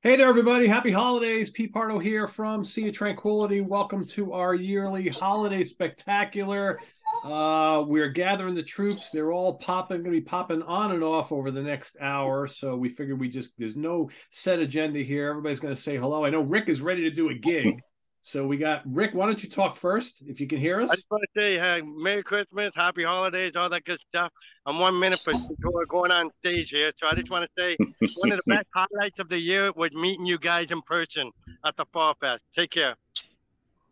Hey there, everybody. Happy holidays. Pete Pardo here from Sea of Tranquility. Welcome to our yearly holiday spectacular. We're gathering the troops. They're all going to be popping on and off over the next hour. So we figured there's no set agenda here. Everybody's going to say hello. I know Rick is ready to do a gig. So we got Rick. Why don't you talk first if you can hear us? I just want to say Merry Christmas, Happy Holidays, all that good stuff. I'm 1 minute before going on stage here, so I just want to say one of the best highlights of the year was meeting you guys in person at the Fall Fest. Take care.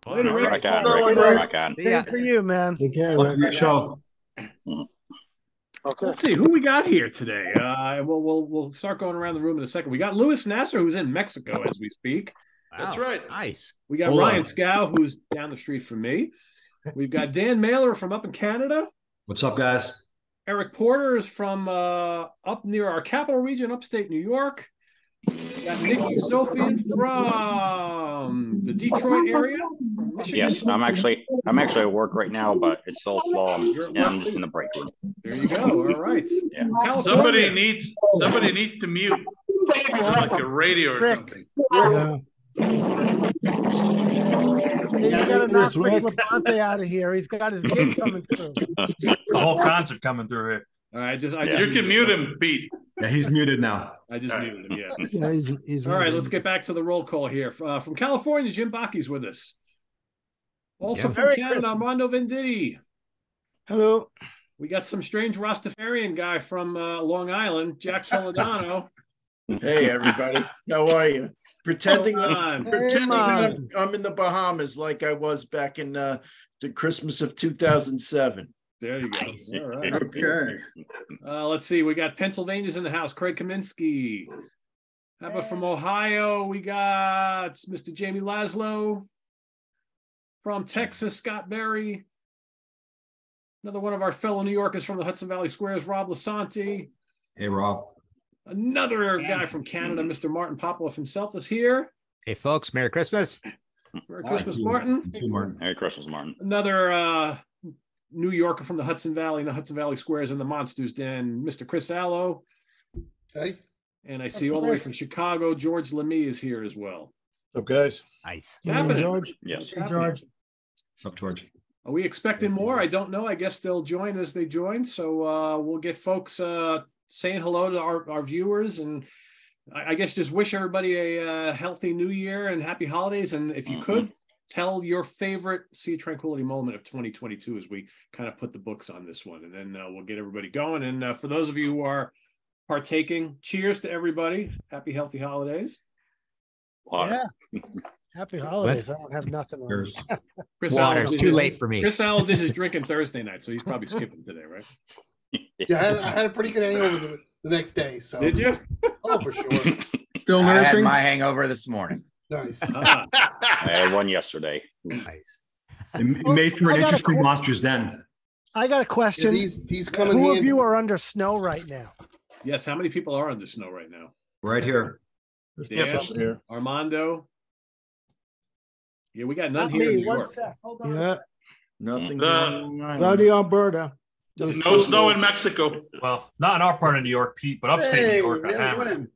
Later, Rick. Rock on. Same for you, man. Take care, Rick. Good show. Okay. Let's see who we got here today. We'll start going around the room in a second. We got Louis Nasser, who's in Mexico as we speak. Wow, That's right. Nice. We got Ryan Scow, who's down the street from me. We've got Dan Mailer from up in Canada. What's up, guys? Eric Porter is from up near our capital region, upstate New York. We got Nikki Sofian from the Detroit area, from Michigan. Yes, I'm actually at work right now, but it's so slow. I'm just in the break room. There you go. All right. Yeah. Somebody needs to mute like a radio or something. Yeah. Hey, you gotta knock Rick Lafante out of here. He's got his gig coming through. The whole concert coming through here. All right, You can mute him, Pete. Yeah, he's muted now. I just muted him. Yeah. Yeah, he's All right, let's get back to the roll call here. From California, Jim Baki's with us. Also from Merry Canada, Christmas. Armando Venditti. Hello. We got some strange Rastafarian guy from Long Island, Jack Toledano. Hey, everybody. How are you? Pretending I'm in the Bahamas like I was back in the Christmas of 2007. There you go. Nice. All right. Okay. Let's see. We got Pennsylvania's in the house. Craig Kaminsky. How about from Ohio? We got Mr. Jamie Laszlo. From Texas, Scott Berry. Another one of our fellow New Yorkers from the Hudson Valley Squares, Rob Lasanti. Hey, Rob. Another guy from Canada, Mr. Martin Popoff himself, is here. Hey, folks, Merry Christmas. Merry Christmas, Martin. Merry Christmas, Martin. Another New Yorker from the Hudson Valley, Squares and the Monsters Den, Mr. Chris Allo. Hey. And I see all the way from Chicago, George Lemie is here as well. What's up, guys? Nice. What's happening? George? Yes. Hey, George. What's up, George? Are we expecting more? I don't know. I guess they'll join as they join. So we'll get folks saying hello to our viewers. And I guess just wish everybody a healthy new year and happy holidays. And if you could, tell your favorite Sea of Tranquility moment of 2022 as we kind of put the books on this one. And then we'll get everybody going. And for those of you who are partaking, cheers to everybody. Happy, healthy holidays. Water. Yeah. Happy holidays. I don't have nothing on Cheers. Chris Water's Allen too late for me. Chris Allen did his drinking Thursday night, so he's probably skipping today, right? Yeah, I had a pretty good hangover the next day. So Did you? Oh, for sure. Still I had nursing? my hangover this morning. Nice. Ah, I had one yesterday. Nice. It made for an interesting Monsters Den. I got a question. Yeah, these come in Who of handy. you are under snow right now? yes. How many people are under snow right now? Right here. Dan, Armando. Yeah, we got none Not here in me. New One York. sec. Hold on. Yeah. Nothing The- going on. Cloudy Alberta. No snow in Mexico. Well, not in our part of New York, Pete, but upstate New York, I have.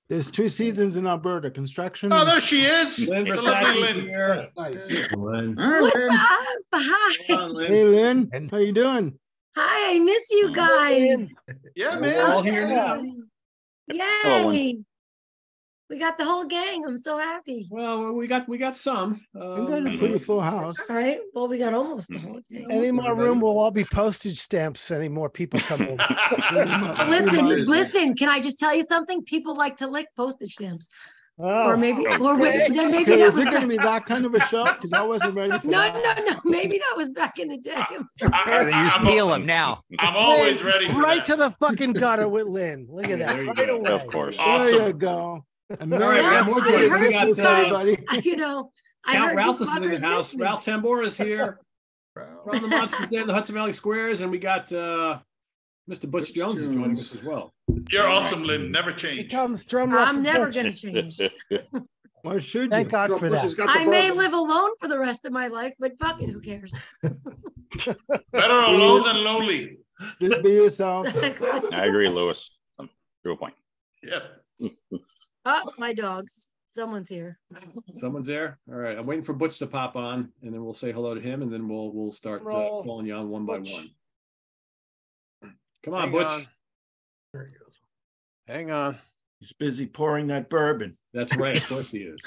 There's 2 seasons in Alberta: construction. Oh, there she is. Lynn The lovely Versace Lynn. here. Nice. Lynn. What's up? Hi. Come on, Lynn. Hey, Lynn. How you doing? Hi, I miss you guys. Yeah, We're all man. here now. Hello, Yay. We got the whole gang. I'm so happy. Well, we got some. You got a pretty full house. All right. Well, we got almost the whole gang. Any more room will all be postage stamps. Any more people come in. Listen, can I just tell you something? People like to lick postage stamps. Oh, Or maybe that Is was it going to be that kind of a show? Because I wasn't ready for no, that. no. Maybe that was back in the day. I'm sorry. They just peel them now. I'm always ready for right that. to the fucking gutter with Lynn. Look at that. There you Right go. away. Of course. There you Awesome. go. All right, we got more I joys. heard We got you guys. everybody. You know, I Count heard Ralph you is in the fuckers house. missed me. Ralph Tambor is here. From the Monsters Den, the Hudson Valley Squares, and we got Mr. Butch Jones is joining us as well. You're awesome, Lynn. Never Here change. comes drum roll. I'm for never Butch. going to change. Why should you? Thank God for that. I may live alone for the rest of my life, but fuck it, who cares? Better alone than lonely. Just be yourself. I agree, Lewis. To a point. Yep. Oh, my dogs. Someone's here. Someone's there. All right, I'm waiting for Butch to pop on, and then we'll say hello to him, and then we'll start calling you on one by one. Come on, Butch. There he goes. Hang on. He's busy pouring that bourbon. That's right. Of course he is.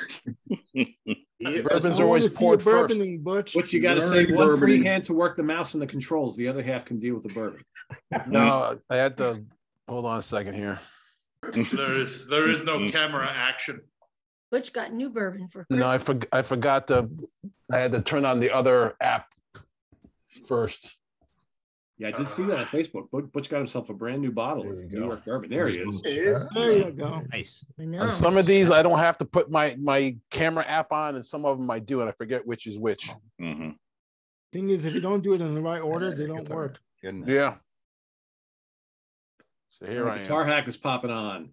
Bourbon's always poured first. Butch. What you got to say? One free hand to work the mouse and the controls. The other half can deal with the bourbon. No, I had to hold on a second here. There is no camera action. Butch got new bourbon for Christmas. No, I forgot I had to turn on the other app first. Yeah, I did see that on Facebook. Butch got himself a brand new bottle of New York bourbon. There he is. There you go. Nice. I know. On some of these, I don't have to put my camera app on, and some of them I do, and I forget which is which. Mm-hmm. Thing is, if you don't do it in the right order, they don't work. Goodness. Yeah. So here I am. Guitar Hack is popping on.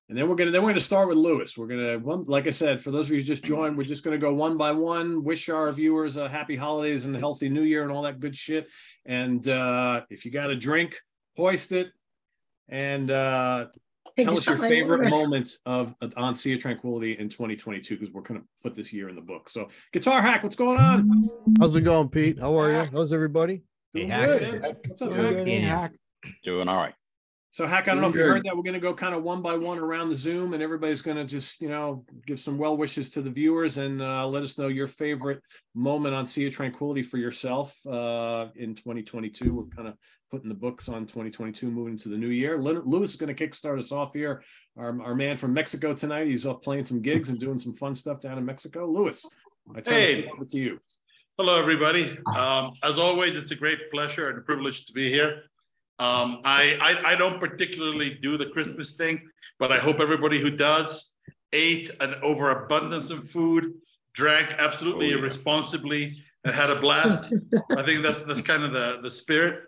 And then we're gonna start with Lewis. We're gonna, like I said, for those of you who just joined, we're just gonna go one by one. Wish our viewers a happy holidays and a healthy New Year and all that good shit. And if you got a drink, hoist it, and tell us your favorite moments on Sea of Tranquility in 2022, because we're gonna put this year in the book. So, Guitar Hack, what's going on? How's it going, Pete? How are you? How's everybody? Doing good. What's up, Hack? Doing all right. So, Hack, I don't know if you heard that. We're going to go kind of one by one around the Zoom, and everybody's going to just, give some well wishes to the viewers and let us know your favorite moment on Sea of Tranquility for yourself in 2022. We're kind of putting the books on 2022, moving into the new year. Lewis is going to kickstart us off here. Our man from Mexico tonight. He's off playing some gigs and doing some fun stuff down in Mexico. Lewis, I turn it over to you. Hello, everybody. As always, it's a great pleasure and a privilege to be here. I don't particularly do the Christmas thing, but I hope everybody who does ate an overabundance of food, drank absolutely irresponsibly, and had a blast. I think that's kind of the spirit.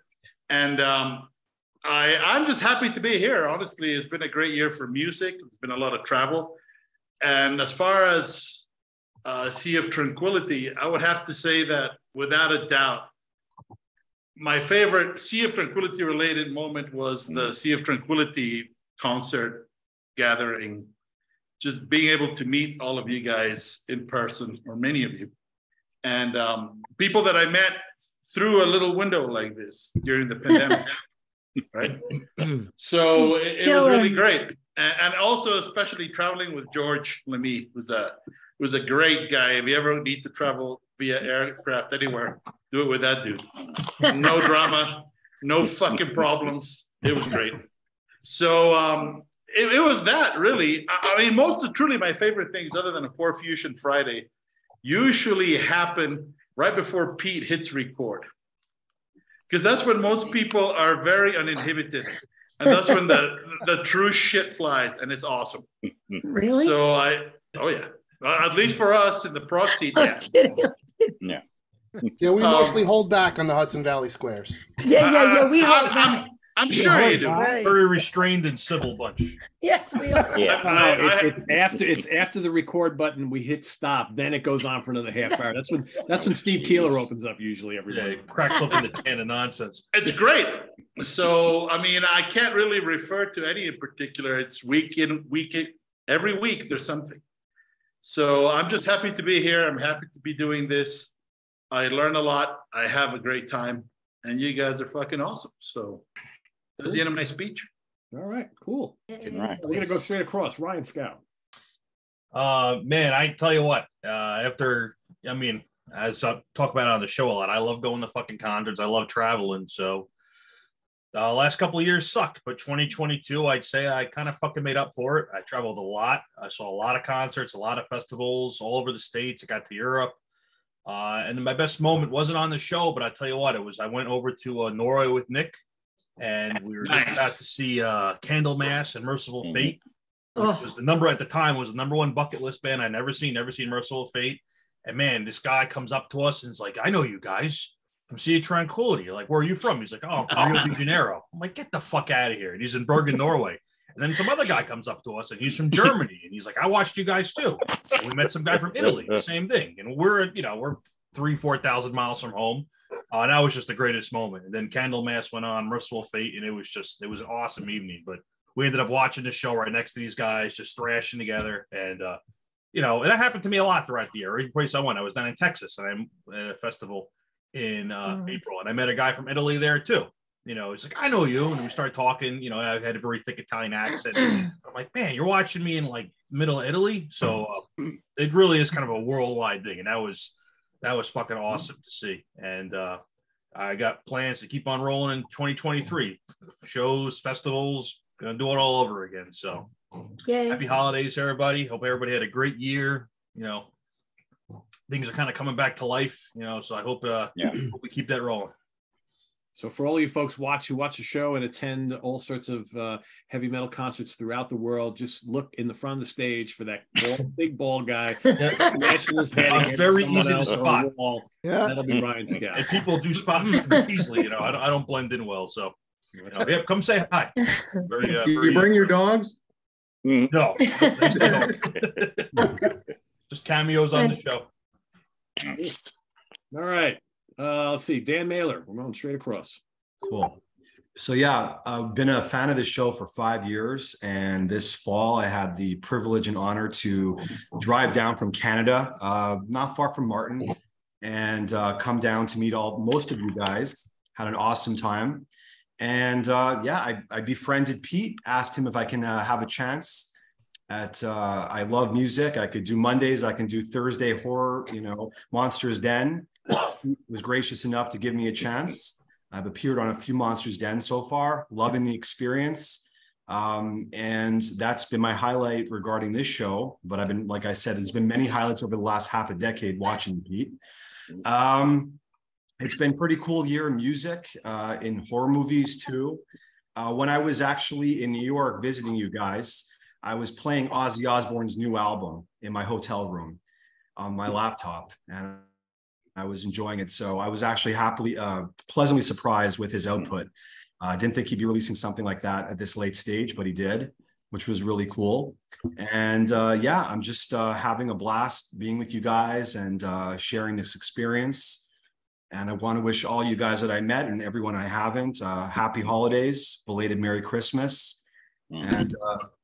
And I'm just happy to be here. Honestly, it's been a great year for music. It's been a lot of travel. And as far as Sea of Tranquility, I would have to say that without a doubt, my favorite Sea of Tranquility related moment was the Sea of Tranquility concert gathering. Just being able to meet all of you guys in person, or many of you, and people that I met through a little window like this during the pandemic, right? So it was really great. And also especially traveling with George Lamy, who's a great guy. If you ever need to travel via aircraft anywhere, do it with that dude. No drama, no fucking problems. It was great. So it was that, really. I mean, most of truly my favorite things, other than a 4 Fusion Friday, usually happen right before Pete hits record. Because that's when most people are very uninhibited. And that's when the true shit flies, and it's awesome. Really? So oh yeah. At least for us in the Prog scene, yeah. Yeah. Yeah, we mostly hold back on the Hudson Valley squares. Yeah. We hold back. I'm sure you do. Right. Very restrained and civil bunch. Yes, we are. Yeah. It's after the record button, we hit stop, then it goes on for another half hour. That's when Steve Keeler opens up usually every day. Yeah, cracks open the can of nonsense. It's great. So I mean, I can't really refer to any in particular. It's week in, every week there's something. So I'm just happy to be here. I'm happy to be doing this. I learn a lot. I have a great time, and you guys are fucking awesome. So that's the end of my speech. All right, cool. Right. We're gonna go straight across. Ryan Scout. Man, I tell you what, as I talk about it on the show a lot, I love going to fucking concerts. I love traveling. So last couple of years sucked, but 2022, I'd say I kind of fucking made up for it. I traveled a lot. I saw a lot of concerts, a lot of festivals all over the States. I got to Europe. And my best moment wasn't on the show, but I tell you what, I went over to Norway with Nick, and we were just about to see Candlemass and Merciful Fate, which was the number one bucket list band I'd never seen Merciful Fate. And man, this guy comes up to us and is like, I know you guys from Sea of Tranquility. Like, where are you from? He's like, oh, I'm from Rio de Janeiro. I'm like, get the fuck out of here. And he's in Bergen, Norway. And then some other guy comes up to us and he's from Germany. And he's like, I watched you guys too. And we met some guy from Italy, the same thing. And we're 3,000-4,000 miles from home. And that was just the greatest moment. And then Candlemass went on, Merciful Fate, and it was an awesome evening. But we ended up watching the show right next to these guys, just thrashing together. And, you know, and that happened to me a lot throughout the year. Every place I went, I was down in Texas, and I'm at a festival in April, and I met a guy from Italy there too. You know, he's like, I know you. And we started talking. You know, I had a very thick Italian accent. I'm like, man, you're watching me in like middle of Italy. So it really is kind of a worldwide thing. And that was fucking awesome to see. And I got plans to keep on rolling in 2023. Shows, festivals, gonna do it all over again. So happy holidays, everybody. Hope everybody had a great year. You know, things are kind of coming back to life, you know, so I hope, hope we keep that rolling. So for all you folks who watch the show and attend all sorts of heavy metal concerts throughout the world, just look in the front of the stage for that big bald guy smashing his head against very someone easy to else on spot. the wall. That'll be Ryan Scout. And people do spot me pretty easily, you know. I don't blend in well, so you know, yeah, come say hi. Very, You bring your dogs? No, just cameos on the show. All right. Let's see. Dan Mailer. We're going straight across. Cool. So yeah, I've been a fan of this show for 5 years, and this fall I had the privilege and honor to drive down from Canada, not far from Martin, and come down to meet most of you guys. Had an awesome time, and yeah, I befriended Pete. Asked him if I can have a chance at. I love music. I could do Mondays. I can do Thursday horror. You know, Monsters Den. He was gracious enough to give me a chance. I've appeared on a few Monsters Den so far, loving the experience. And that's been my highlight regarding this show. But I've been, like I said, there's been many highlights over the last half a decade watching Pete. It's been pretty cool year in music, in horror movies too. When I was actually in New York visiting you guys, I was playing Ozzy Osbourne's new album in my hotel room on my laptop, and I was enjoying it. So I was actually pleasantly surprised with his output. I didn't think he'd be releasing something like that at this late stage, but he did, which was really cool. And yeah, I'm just having a blast being with you guys and sharing this experience. And I want to wish all you guys that I met and everyone I haven't, happy holidays, belated Merry Christmas, and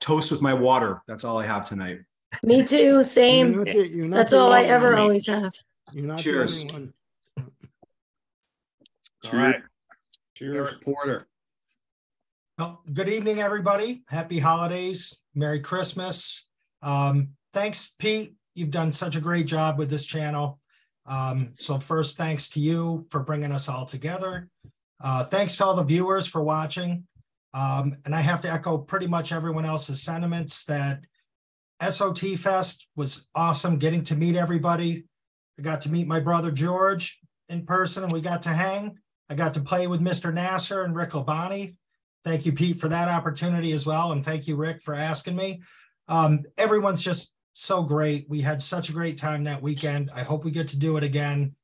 toast with my water. That's all I have tonight. Me too. Same. That's all I ever always have. You're not Cheers. the only one. All right. Cheers, Porter. Well, good evening, everybody. Happy holidays. Merry Christmas. Thanks, Pete. You've done such a great job with this channel. So first, thanks to you for bringing us all together. Thanks to all the viewers for watching. And I have to echo pretty much everyone else's sentiments that SOT Fest was awesome, getting to meet everybody. I got to meet my brother George in person, and we got to hang. I got to play with Mr. Nasser and Rick Labani. Thank you, Pete, for that opportunity as well. And thank you, Rick, for asking me. Everyone's just so great. We had such a great time that weekend. I hope we get to do it again.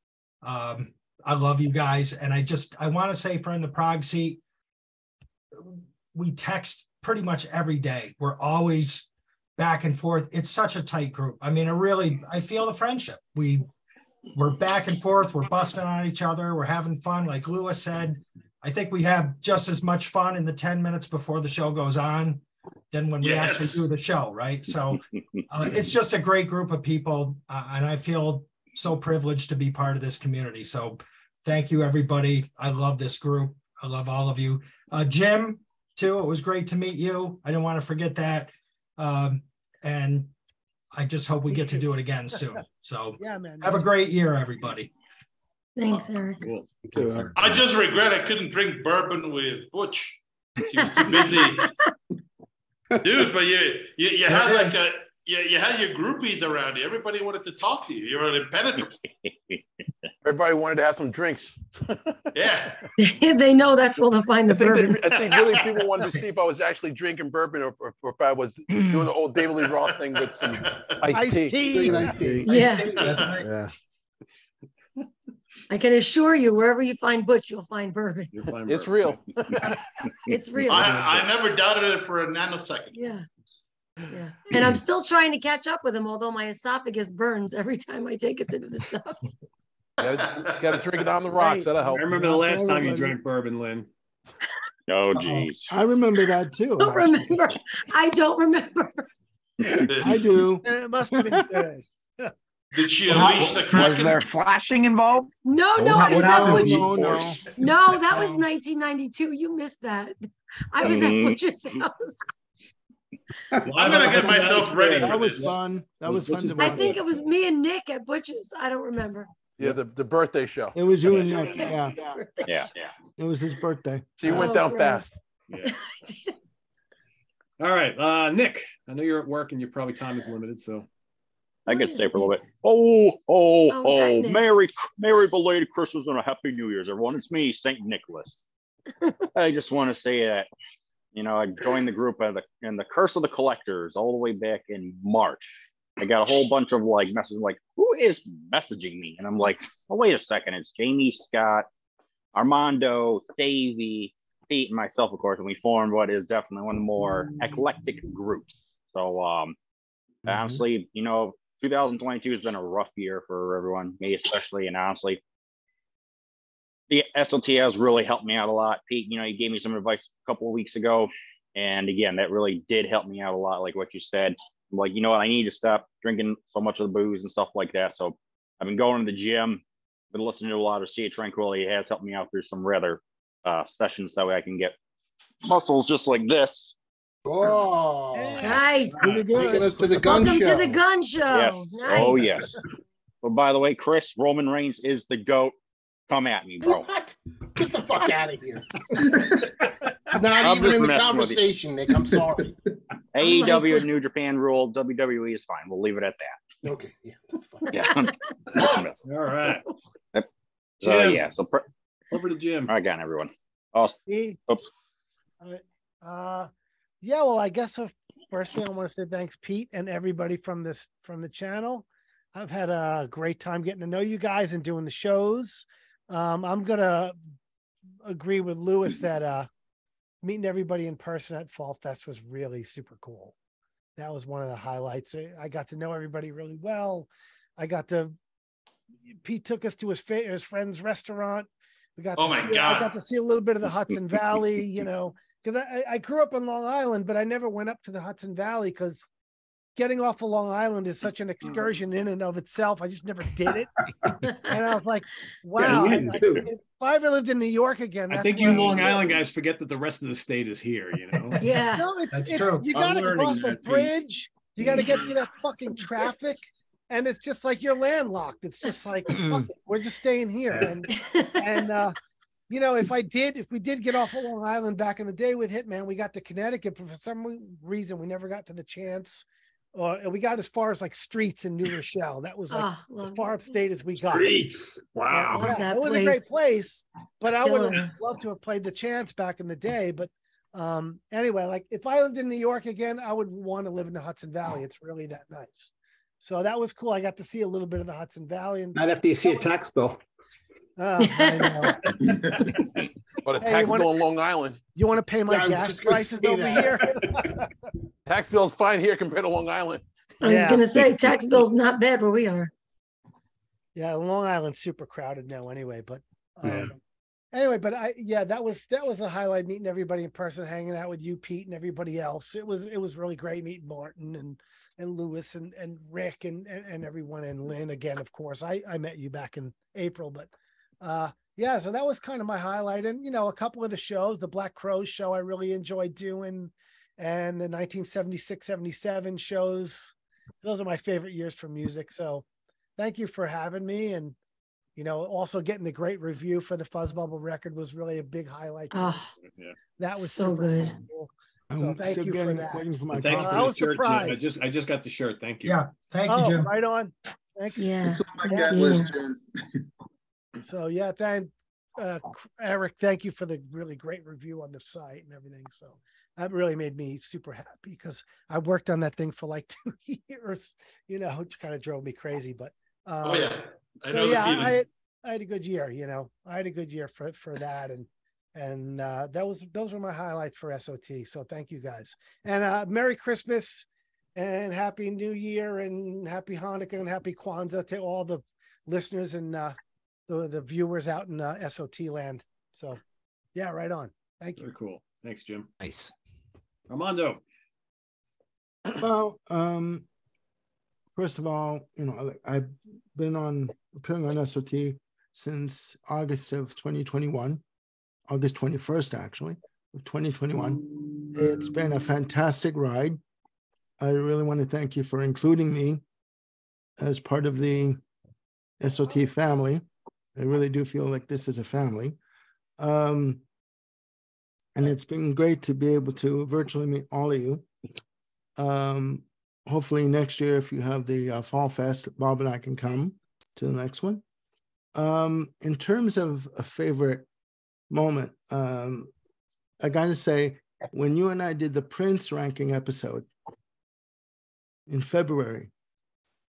I love you guys. And I want to say for in the Prog seat, we text pretty much every day. We're always back and forth. It's such a tight group. I mean, I feel the friendship. We're back and forth. We're busting on each other. We're having fun. Like Lewis said, I think we have just as much fun in the 10 minutes before the show goes on than when we actually do the show, right? So it's just a great group of people, and I feel so privileged to be part of this community. So thank you, everybody. I love this group. I love all of you. Jim, too, it was great to meet you. I didn't want to forget that. And I just hope we get to do it again soon. So yeah, man. Have a great year, everybody. Thanks, Eric. Cool. I just regret I couldn't drink bourbon with Butch. She was too busy. Dude, but you had like you had your groupies around you. Everybody wanted to talk to you. You were impenetrable. Everybody wanted to have some drinks. Yeah. They know that's where they'll find the bourbon. I think really people wanted to see if I was actually drinking bourbon or if I was doing the old David Lee Roth thing with some iced tea. Iced tea. Yeah. I can assure you, wherever you find Butch, you'll find bourbon. It's real. It's real. I never doubted it for a nanosecond. Yeah. Yeah. And I'm still trying to catch up with him, although my esophagus burns every time I take a sip of the stuff. Got to drink it on the rocks. That'll help. I remember the last time you drank bourbon, Lynn. Oh, geez. I remember that too. I don't remember. I don't remember. I do. It must have been good. Did she unleash the Kraken? Was there flashing involved? No, Oh, no, what it was at happened? Butch's. No. No, that was 1992. You missed that. I was at Butch's house. I'm gonna get myself ready That for was this. fun. That was fun to I watch. think it was me and Nick at Butch's. I don't remember. Yeah, the birthday show. It was you and Nick. Yeah. Yeah. It was his birthday. She went down great. fast. Yeah. All right, Nick. I know you're at work and your probably time is limited, so I get to is stay for a little Nick? bit. hi, Nick. Merry belated Christmas and a Happy New Year's, everyone. It's me, St. Nicholas. I just want to say that, I joined the group in the Curse of the Collectors all the way back in March. I got a whole bunch of messages like, who is messaging me? And I'm like, oh, wait a second. It's Jamie, Scott, Armando, Davey, Pete, and myself, of course, and we formed what is definitely one of the more eclectic groups. So honestly, 2022 has been a rough year for everyone, me especially, and honestly, the SOT has really helped me out a lot. Pete, you gave me some advice a couple of weeks ago, and again, that really did help me out a lot, like what you said. I'm like, you know what, I need to stop drinking so much of the booze and stuff like that. So I've been going to the gym, been listening to a lot of Sea of Tranquility. It has helped me out through some rather sessions, that way I can get muscles just like this. Oh, Nice. taking us to the gun Welcome show. to the gun show. Yes. Nice. Oh, yes. But by the way, Chris, Roman Reigns is the GOAT. Come at me, bro. What? Get the fuck out of here. Not I'm even just in the messing with you. conversation, Nick. I'm sorry. AEW and New Japan rule. WWE is fine. We'll leave it at that. Okay, yeah, that's fine. Yeah. all right. So, Jim. yeah. So, Over to Jim. all right, again, everyone. Awesome. Oops. Yeah, well, I guess first thing I want to say thanks, Pete, and everybody from the channel. I've had a great time getting to know you guys and doing the shows. I'm gonna agree with Lewis that meeting everybody in person at Fall Fest was really super cool. That was one of the highlights. I got to know everybody really well. Pete took us to his friend's restaurant. I got to see a little bit of the Hudson Valley, because I grew up in Long Island, but I never went up to the Hudson Valley because getting off of Long Island is such an excursion in and of itself. I just never did it. And I was like, wow, if I ever lived in New York again. I think you Long Island guys forget that the rest of the state is here, Yeah. No, it's true. You got to cross a bridge. You got to get through that fucking traffic. And it's just like you're landlocked. It's just like, fuck it, we're just staying here. And if we did get off of Long Island back in the day with Hitman, we got to Connecticut, but for some reason we never got to the chance. We got as far as like Streets in New Rochelle. That was like as far upstate as we got. Streets. Wow. Yeah, it was a great place, but I would have loved to have played the chance back in the day. But anyway, like if I lived in New York again, I would want to live in the Hudson Valley. It's really that nice. So that was cool. I got to see a little bit of the Hudson Valley. And not after you see a tax bill. I know. But a tax bill in Long Island. You want to pay my gas prices over here? Tax bill's fine here compared to Long Island. I was going to say tax bill's not bad where we are. Yeah, Long Island's super crowded now anyway, but that was a highlight, meeting everybody in person, hanging out with you, Pete, and everybody else. It was really great meeting Martin and Lewis and Rick and everyone, and Lynn again, of course. I met you back in April, but so that was kind of my highlight. And a couple of the shows, the Black Crows show I really enjoyed doing, and the 1976-77 shows. Those are my favorite years for music. So thank you for having me. And also getting the great review for the Fuzz Bubble record was really a big highlight. That was so good. Cool. So thank you for that. Thank you for the shirt, Jim. I just got the shirt. Thank you. Yeah, thank you, Jim. Right on. Thanks. Yeah. It's on my cat list, Jim. So thank Eric. Thank you for the really great review on the site and everything. So that really made me super happy because I worked on that thing for like 2 years. Which kind of drove me crazy. But I know the feeling. I had a good year. I had a good year for that, and those were my highlights for SOT. So thank you guys, and Merry Christmas and Happy New Year and Happy Hanukkah and Happy Kwanzaa to all the listeners and the viewers out in SOT land. So right on. Thank you. Very cool. Thanks, Jim. Nice. Armando. Well, first of all, I've been appearing on SOT since August of 2021, August 21st, actually, of 2021. It's been a fantastic ride. I really want to thank you for including me as part of the SOT family. I really do feel like this is a family. And it's been great to be able to virtually meet all of you. Hopefully next year, if you have the Fall Fest, Bob and I can come to the next one. In terms of a favorite moment, I got to say, when you and I did the Prince ranking episode in February,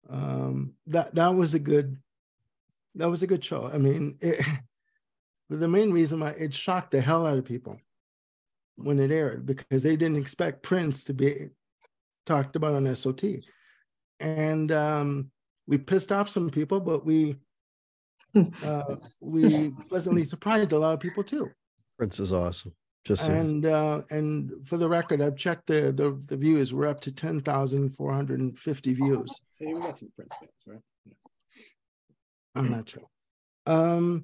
that was a good show. I mean, the main reason why it shocked the hell out of people when it aired, because they didn't expect Prince to be talked about on SOT. And we pissed off some people, but we pleasantly surprised a lot of people too. Prince is awesome. And for the record, I've checked the views. We're up to 10,450 views. So you got some Prince fans, right? Yeah. I'm not sure. And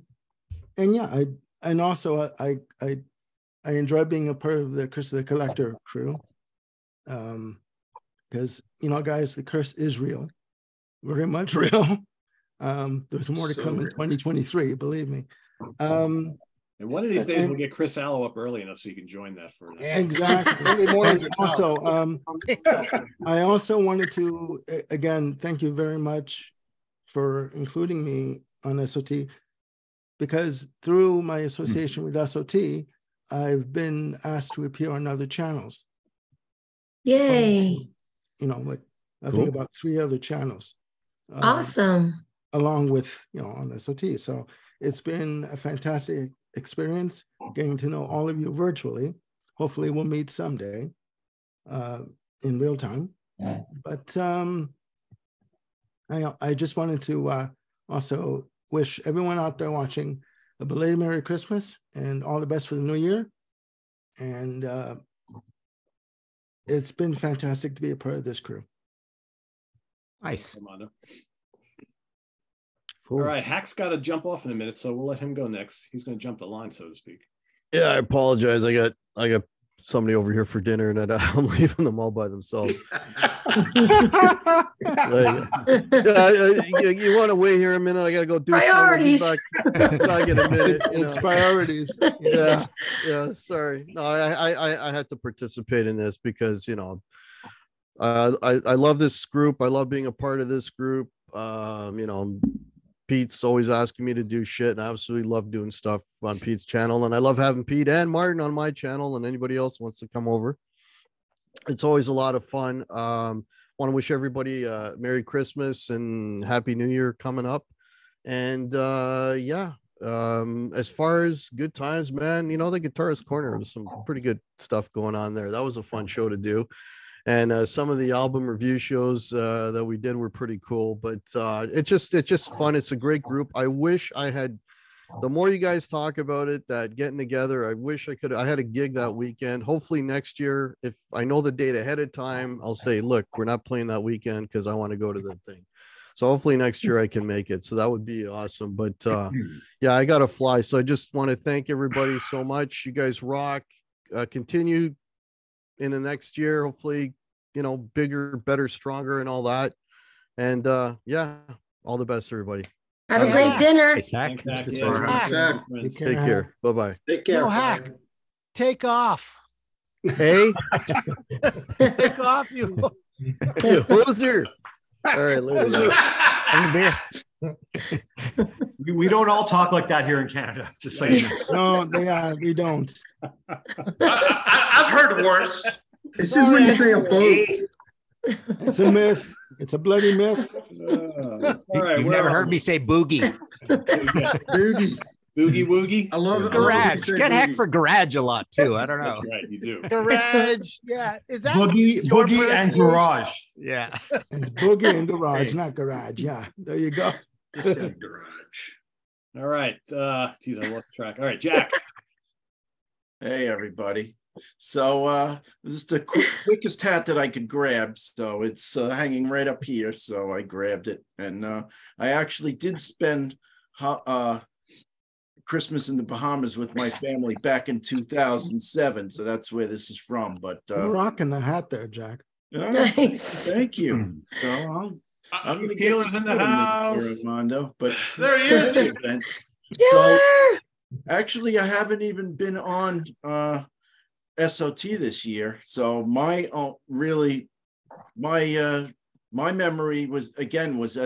yeah, I enjoy being a part of the Curse of the Collector crew. Because guys, the curse is real, very much real. There's more to come in 2023, believe me. And one of these days we'll get Chris Allo up early enough so you can join that for exactly. Also, I also wanted to again thank you very much for including me on SOT, because through my association with SOT, I've been asked to appear on other channels. Yay! Like I think about 3 other channels. Awesome. Along with on SOT, so it's been a fantastic experience getting to know all of you virtually. Hopefully we'll meet someday in real time. But I just wanted to also wish everyone out there watching a belated Merry Christmas and all the best for the new year. And it's been fantastic to be a part of this crew. Nice. Cool. All right, Hack's got to jump off in a minute, so we'll let him go next. He's going to jump the line, so to speak. Yeah, I apologize. I got somebody over here for dinner, and I'm leaving them all by themselves. You want to wait here a minute? I got to go do priorities. Back in a minute. It's priorities. Yeah. Sorry. No, I had to participate in this because I love this group. I love being a part of this group. Pete's always asking me to do shit, and I absolutely love doing stuff on Pete's channel. And I love having Pete and Martin on my channel, and anybody else wants to come over. It's always a lot of fun. Want to wish everybody Merry Christmas and Happy New Year coming up. And as far as good times, man, the Guitarist Corner, there's some pretty good stuff going on there. That was a fun show to do. And some of the album review shows that we did were pretty cool, but it's just fun. It's a great group. I wish I had, the more you guys talk about it, that getting together, I wish I had a gig that weekend. Hopefully next year, if I know the date ahead of time, I'll say, look, we're not playing that weekend because I want to go to the thing. So hopefully next year I can make it. So that would be awesome. But yeah, I got to fly. So I just want to thank everybody so much. You guys rock. Continue in the next year, hopefully, bigger, better, stronger, and all that. And yeah, all the best, everybody. Have a great dinner. Take care. Bye-bye. Take care. No, Hack. Take off. Hey. Take off, you. Loser. All right, later. We don't all talk like that here in Canada, just so you know. No, we don't. I've heard worse. It's just when you say a boat. It's a myth. It's a bloody myth. All right, You've never heard me say boogie. Boogie. Boogie woogie. I love it. Garage. Get Heck for garage a lot too. I don't know. That's right, you do. Garage. Yeah. Is that Boogie and garage. Yeah. It's boogie and garage, not garage. Yeah. There you go. Just said garage. All right. Geez, I lost track. All right, Jack. Hey, everybody. So this is the quickest hat that I could grab. So it's hanging right up here. So I grabbed it. And I actually did spend Christmas in the Bahamas with my family back in 2007. So that's where this is from. But You're rocking the hat there, Jack. Nice. Thank you. So I'm going to get Keeler's in the house. Armando, but There he is. So actually, I haven't even been on SOT this year. So my memory was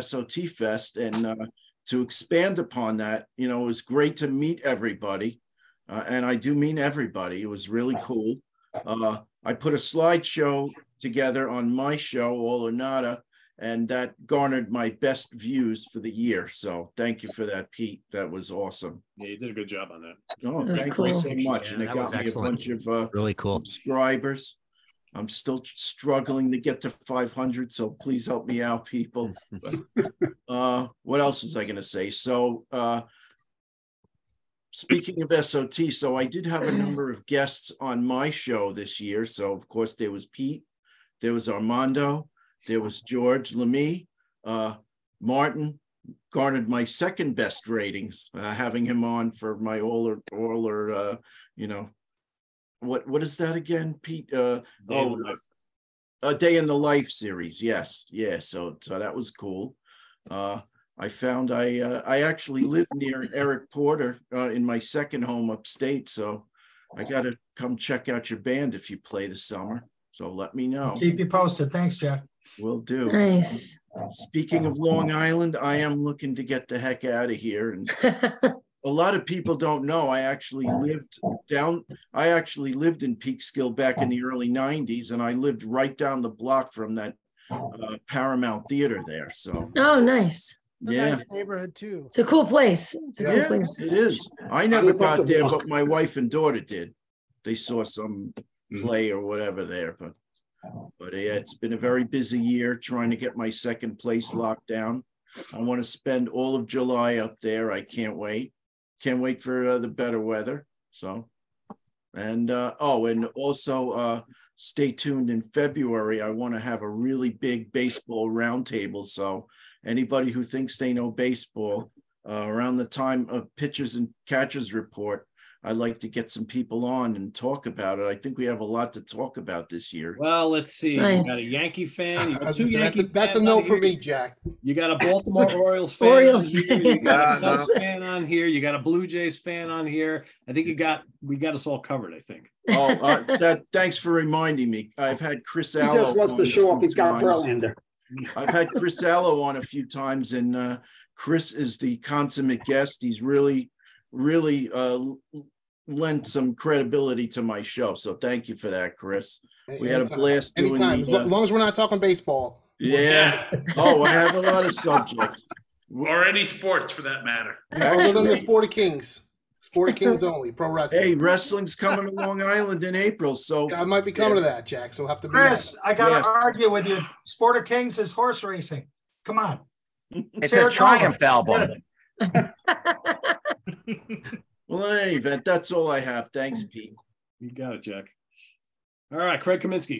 SOT Fest, and to expand upon that, it was great to meet everybody, and I do mean everybody. It was really cool. I put a slideshow together on my show, All or Nada, and that garnered my best views for the year. So thank you for that, Pete. That was awesome. Yeah, you did a good job on that. Oh, That's thank cool. you so much. Yeah, and it that got was me excellent. a bunch of Really cool. subscribers. I'm still struggling to get to 500, so please help me out, people. What else was I going to say? So speaking of SOT, so I did have a number of guests on my show this year. So of course there was Pete, there was Armando, there was George Lamy. Martin garnered my second best ratings, having him on for my all or what is that again, Pete? A Day in the Life series. Yes, yeah. So that was cool. I found I actually live near Eric Porter in my second home upstate, so I got to come check out your band if you play this summer. So let me know. Keep you posted. Thanks, Jack. Will do. Nice. Speaking of Long Island, I am looking to get the heck out of here. And a lot of people don't know I actually lived in Peekskill back in the early 90s, and I lived right down the block from that Paramount Theater there. So Oh, nice. yeah, Nice neighborhood too. It's a cool place. It's a cool yeah, place. it is. I never got there, but my wife and daughter did. They saw some play or whatever there, but yeah, it's been a very busy year trying to get my second place locked down. I want to spend all of July up there. I can't wait. Can't wait for the better weather. So, and also stay tuned in February. I want to have a really big baseball roundtable. So anybody who thinks they know baseball, around the time of pitchers and catchers report, I'd like to get some people on and talk about it. I think we have a lot to talk about this year. Well, let's see. Nice. You got a Yankee fan. You got That's two Yankee a fans no on for here. me, Jack. You got a Baltimore Orioles fan Orioles on here. You got a No. Cubs fan on here. You got a Blue Jays fan on here. I think we got us all covered, I think. Oh, thanks for reminding me. I've had Chris He Allo. just wants on to a show up. few He's got times. Verlander. I've had Chris Allo on a few times, and Chris is the consummate guest. He's really lent some credibility to my show. So thank you for that, Chris. We had a blast doing Anytime, as long as we're not talking baseball. Yeah. Oh, I have a lot of subjects. Or any sports for that matter. Other than the Sport of Kings. Sport of Kings only, pro wrestling. Hey, wrestling's coming to Long Island in April, so I might be coming to that, Jack. So we'll have to be Chris, I got to Yeah. argue with you. Sport of Kings is horse racing. Come on. It's a Triumph album. Well, in any event, that's all I have. Thanks, Pete. You got it, Jack. All right, Craig Kaminsky.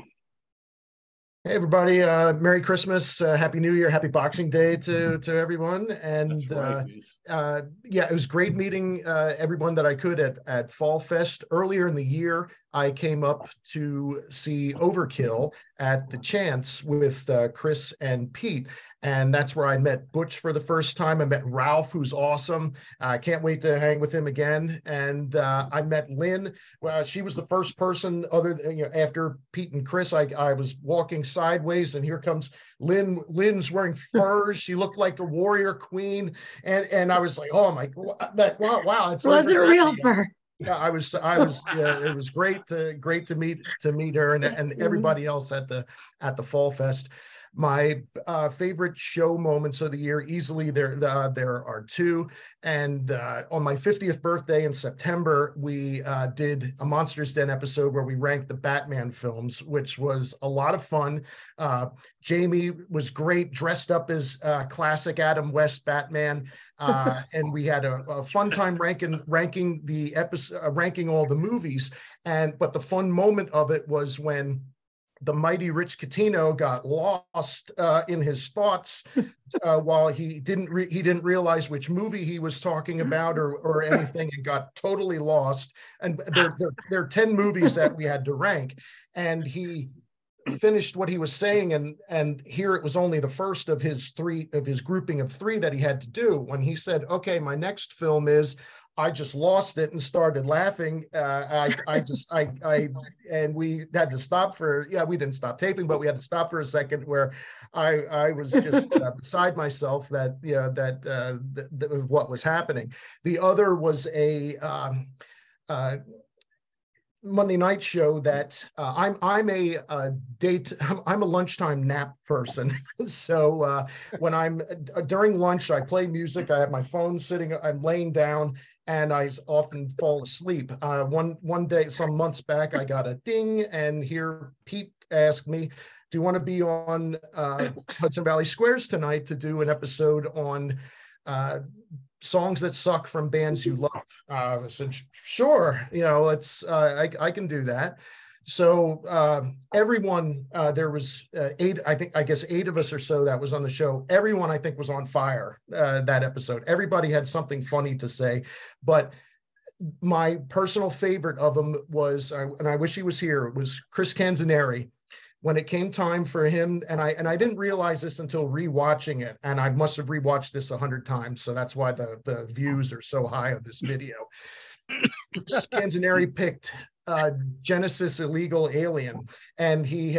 Hey everybody, Merry Christmas, Happy New Year, Happy Boxing Day to everyone. And yeah, it was great meeting everyone that I could at Fall Fest. Earlier in the year, I came up to see Overkill at the Chance with Chris and Pete. And that's where I met Butch for the first time. I met Ralph, who's awesome. I can't wait to hang with him again. And I met Lynn. Well, she was the first person other than, after Pete and Chris, I was walking sideways and here comes Lynn. Lynn's wearing furs. She looked like a warrior queen. And I was like, oh my, wow. It's Was it real fur? Yeah, I was. Yeah, it was great to meet her and everybody else at the Fall Fest. My favorite show moments of the year, easily there are two. And on my 50th birthday in September, we did a Monsters Den episode where we ranked the Batman films, which was a lot of fun. Jamie was great, dressed up as classic Adam West Batman. And we had a fun time ranking the episode, ranking all the movies. But the fun moment of it was when the mighty Rich Catino got lost in his thoughts while he didn't realize which movie he was talking about or anything, and got totally lost. And there are 10 movies that we had to rank, and he finished what he was saying, and here it was only the first of his grouping of three that he had to do. When he said, "Okay, my next film is," I just lost it and started laughing. And we had to stop we didn't stop taping, but we had to stop for a second where I was just beside myself that what was happening. The other was a Monday night show that I'm a lunchtime nap person. So when I'm during lunch, I play music. I have my phone sitting, I'm laying down, and I often fall asleep. One day, some months back, I got a ding, and here Pete asked me, "Do you want to be on Hudson Valley Squares tonight to do an episode on songs that suck from bands you love?" I said, "Sure, let's. I can do that." So everyone, there was eight of us or so that was on the show. Everyone, I think, was on fire that episode. Everybody had something funny to say, but my personal favorite of them was, and I wish he was here, was Chris Canzaneri. When it came time for him, and I didn't realize this until rewatching it, and I must have rewatched this 100 times, so that's why the views are so high of this video. Canzaneri picked Genesis Illegal Alien, and he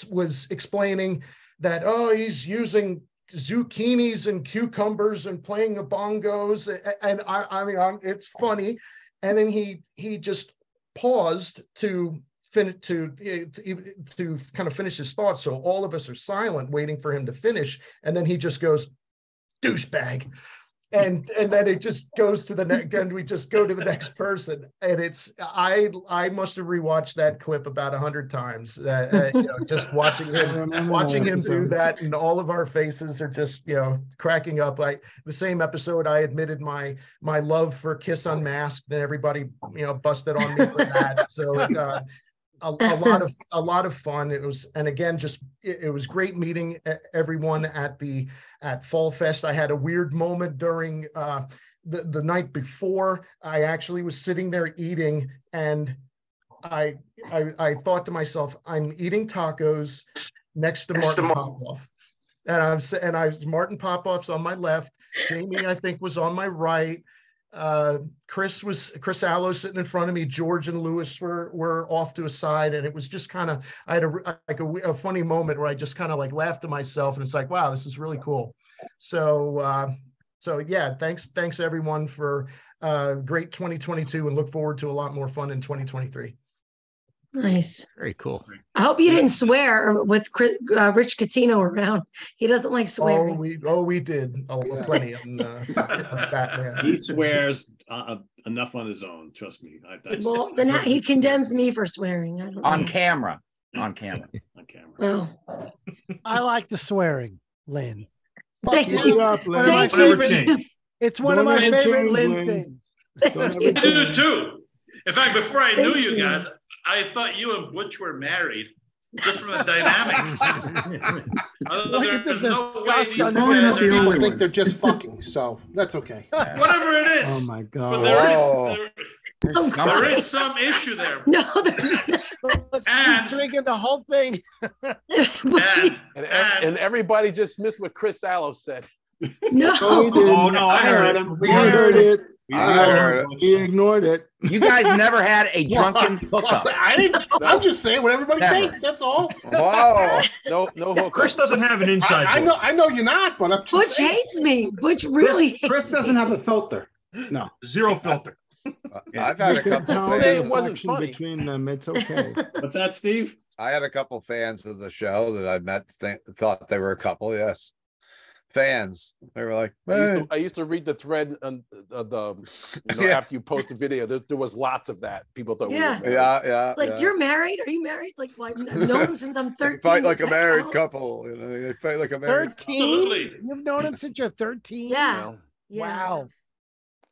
was explaining that, he's using zucchinis and cucumbers and playing the bongos, and I mean it's funny, and then he just paused to kind of finish his thoughts, so all of us are silent waiting for him to finish, and then he just goes, "Douchebag." And then it just goes to the next, and we just go to the next person. And I must have rewatched that clip about 100 times. Just watching him do that, and all of our faces are just cracking up. The same episode, I admitted my love for Kiss Unmasked, and everybody busted on me for that. So a lot of fun. It was, and again, it was great meeting everyone at Fall Fest. I had a weird moment during the night before. I actually was sitting there eating, and I thought to myself, I'm eating tacos next to Martin Popoff, and I was Martin Popoff's on my left. Jamie, I think, was on my right. Chris Allo sitting in front of me. George and Lewis were off to a side, and it was just kind of, I had a funny moment where I just kind of laughed to myself, and it's like, wow, this is really cool. So yeah, thanks everyone for great 2022, and look forward to a lot more fun in 2023. Nice. Very cool. I hope you didn't swear with Rich Catino around. He doesn't like swearing. We did plenty on Batman. He swears enough on his own. Trust me. Well, then he condemns me for swearing. I don't know. On camera. Well, I like the swearing, Lynn. Thank you. It's one of my favorite Lynn things. I do too. In fact, before I knew you guys, I thought you and Butch were married, just from the dynamic. I think they're just fucking, so that's okay. Whatever it is. Oh my God. But there is some issue there. No, there's He's drinking the whole thing. and everybody just missed what Chris Allo said. No. Oh, no, I heard him. We heard it. He ignored it. You guys never had a drunken hookup. I didn't. I'm just saying what everybody thinks. That's all. Wow. No hookup. Chris doesn't have an inside. I know you're not, but I'm just Butch saying. hates me. Butch really hates Chris doesn't have a filter. No. Zero filter. I've had a couple Say fans. it wasn't funny. between them. It's okay. What's that, Steve? I had a couple fans of the show that I met, thought they were a couple. Yes, fans. They were like, I used to read the thread on after you post the video. There was lots of that. People thought Yeah. we were married. It's like, you're married? Are you married? It's like, well, I've known him since I'm 13. Fight like a Is that married count? couple. You know, they fight like a married. 13? You've known him since you're 13? Yeah. Wow.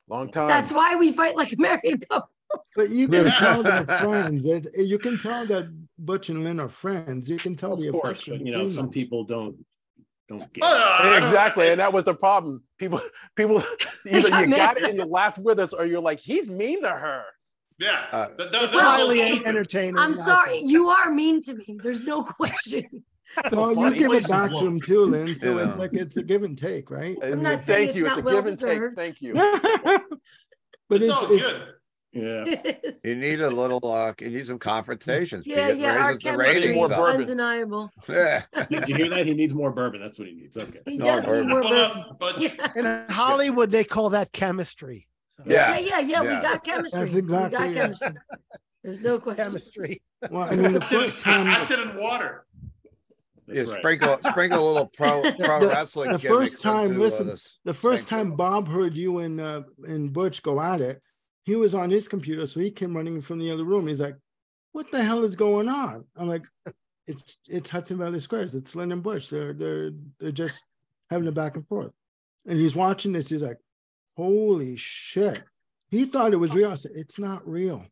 Long time. That's why we fight like a married couple. But you can tell they're friends. You can tell that Butch and Lynn are friends. You can tell the Of course, affection but you know, between some them. people don't get Exactly, and that was the problem. People either you got got mad it and you laughed with us, or you're like, he's mean to her. Yeah. It's highly entertaining. I'm sorry. You are mean to me. There's no question. Well, you Funny. give it Places back to look. him too, Lynn. So You it's know. like it's a give and take, right? I'm not saying Thank it's you. It's not a well give and take. deserved. Thank you. But It's all good. Yeah. It is. You need a little. You need some confrontations. Yeah, It yeah. Our raises the chemistry ratings is up. bourbon. undeniable. Yeah. Did you hear that? He needs more bourbon. That's what he needs. Okay. He No, does need bourbon. more Well, bourbon. but In Hollywood, they call that chemistry. So, Yeah, Yeah. yeah. We Yeah. got chemistry. That's exactly we got it. chemistry. There's no question. chemistry. Well, I mean, the first time, acid and water. That's Yeah, right. sprinkle a little pro wrestling. the gimmicks first time, into, listen, this the first thing. time Bob heard you and Butch go at it, he was on his computer, so he came running from the other room. He's like, "What the hell is going on?" I'm like, "It's Hudson Valley Squares. It's Lynn and Butch. They're just having a back and forth." And he's watching this. He's like, "Holy shit!" He thought it was real. I said, "It's not real."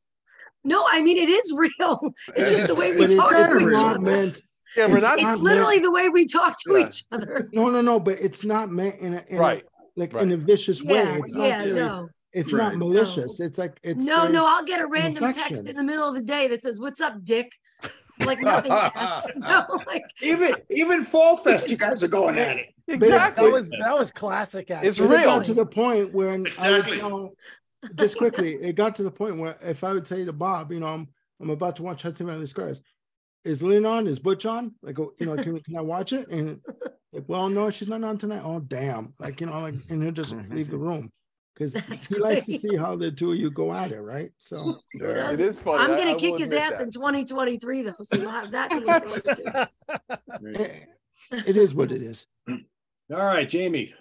No, I mean, it is real. It's just the way we But talk it's to each not other. meant. Yeah, we're It's not. It's literally the way we talk to each other. No, but it's not meant in a Right. in a vicious way. Yeah, It's yeah, not really, no. it's Right. not malicious. It's like it's No, their- I'll get a random text affection. in the middle of the day that says, "What's up, Dick?" Like nothing else. No, like Even Fall Fest, you guys are going at it. Exactly. That was classic. Actually. It's But it real. got to the point where Exactly. I would tell, just quickly, it got to the point where if I would say to Bob, I'm about to watch Hudson Valley Squares. Is Lynn on? Is Butch on? Like, can I watch it? And like, well, no, she's not on tonight. Oh, damn. Like, and he'll just leave the room because That's he likes to great. see how the two of you go at it, right? So It is funny. I'm I gonna will kick his admit ass that. in 2023 though, so you'll have that to look forward to. it is what it is. All right, Jamie.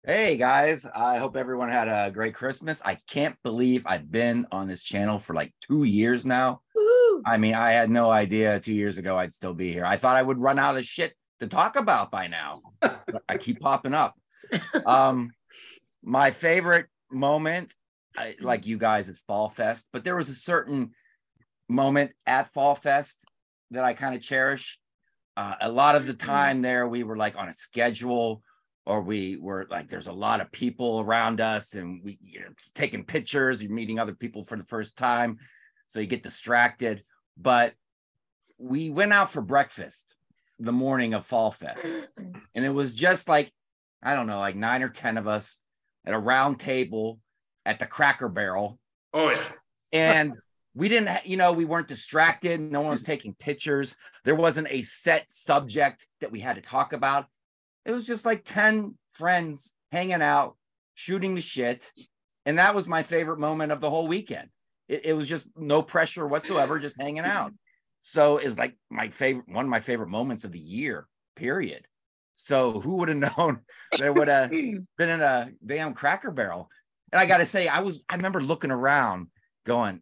Hey guys, I hope everyone had a great Christmas. I can't believe I've been on this channel for like 2 years now. Woo! I mean, I had no idea 2 years ago I'd still be here. I thought I would run out of shit to talk about by now. But I keep popping up. My favorite moment, like you guys, is Fall Fest, but there was a certain moment at Fall Fest that I kind of cherish. A lot of the time there, we were like on a schedule, or we were like, there's a lot of people around us and we, taking pictures, you're meeting other people for the first time. So you get distracted, but we went out for breakfast the morning of Fall Fest. And it was just like, I don't know, like 9 or 10 of us at a round table at the Cracker Barrel. Oh yeah. And we didn't, we weren't distracted. No one was taking pictures. There wasn't a set subject that we had to talk about. It was just like 10 friends hanging out, shooting the shit. And that was my favorite moment of the whole weekend. It was just no pressure whatsoever, just hanging out. So it's like one of my favorite moments of the year, period. So who would have known there would have been in a damn Cracker Barrel? And I got to say, I remember looking around going,